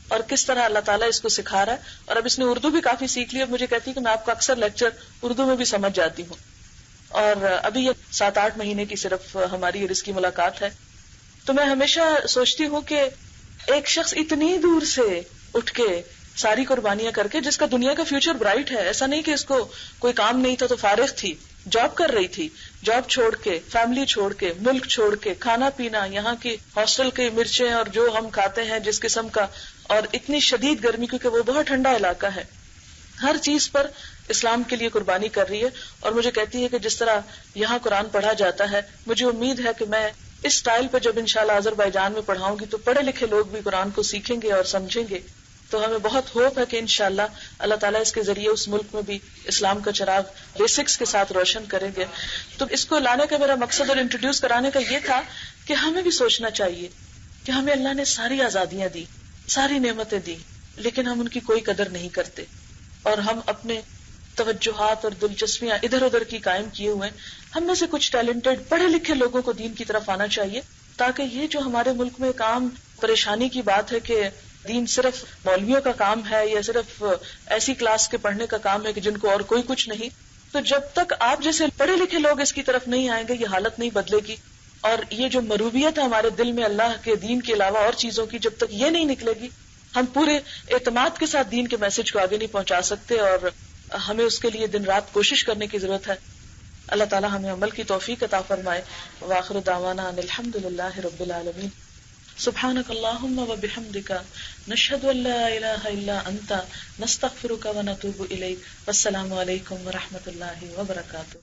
اور کس طرح اللہ تعالیٰ اس کو سکھا رہا ہے. اور اب اس نے اردو بھی کافی سیکھ لی. اب مجھے کہتی ہے کہ میں آپ کا اکثر لیکچر اردو میں بھی سمجھ جاتی ہوں. اور ابھی یہ 7-8 مہینے کی صرف ہماری اور اس کی ملاقات ہے. تو میں ہمیشہ سوچتی ہوں کہ ایک شخص اتنی دور سے اٹھ کے ساری قربانیاں کر کے, جس کا دنیا کا فیوچر برائٹ ہے, ایسا نہیں کہ اس کو کوئی کام نہیں تھا تو فارغ تھی, جاب کر رہی تھی, جاب چھوڑ کے, فیملی چھوڑ کے, ملک چھوڑ کے, کھانا پینا, یہاں کی ہاسٹل کی مرچیں اور جو ہم کھاتے ہیں جس قسم کا, اور اتنی شدید گرمی کیونکہ وہ بہت ٹھنڈا علاقہ ہے, ہر چیز پر اسلام کے لیے قربانی کر رہی ہے. اور مجھے کہتی ہے کہ جس طرح یہاں قرآن پڑھا جاتا ہے, مجھے امید ہے کہ میں اس سٹائل پہ جب انشاءاللہ آذربائیجان میں پڑھاؤں گی تو پڑھے لکھے لوگ بھی قرآن کو سیکھیں گے اور سمجھیں گے. تو ہمیں بہت ہوپ ہے کہ انشاءاللہ اللہ تعالیٰ اس کے ذریعے اس ملک میں بھی اسلام کا چراغ بیسکس کے ساتھ روشن کریں گے. تو اس کو لانے کا میرا مقصد اور انٹروڈیوس کرانے کا یہ تھا کہ ہمیں بھی سوچنا چاہیے کہ ہمیں اللہ نے ساری آزادیاں دی, ساری نعمتیں دی, لیکن ہم ان کی کوئی قدر نہیں کرتے, اور ہم اپنے توجہات اور دلچسپیاں ادھر ادھر کی قائم کیے ہوئے. ہم میں سے کچھ ٹیلنٹڈ پڑھے لکھے لوگوں کو دین کی طرف آنا چاہیے, تاکہ یہ جو ہمارے ملک میں ایک عام پریشانی کی بات ہے کہ دین صرف مولویوں کا کام ہے یا صرف ایسی کلاس کے پڑھنے کا کام ہے کہ جن کو اور کوئی کچھ نہیں, تو جب تک آپ جیسے پڑھے لکھے لوگ اس کی طرف نہیں آئیں گے یہ حالت نہیں بدلے گی. اور یہ جو مروبیت ہے ہمارے دل میں اللہ کے دین کے علاوہ اور چیزوں کی, جب تک یہ نہیں نکلے گی ہم پورے اعتماد کے ساتھ دین کے میسج کو آگے نہیں پہنچا سکتے, اور ہمیں اس کے لیے دن رات کوشش کرنے کی ضرورت ہے. اللہ تعالی ہمیں عمل کی توفیق عطا فرمائے. وآخر دعوانا ان الحمدللہ رب العالمین. سبحانک اللہم و بحمدک نشہد ان لا الہ الا انت نستغفرک و نتوب الیک. والسلام علیکم و رحمۃ اللہ وبرکاتہ.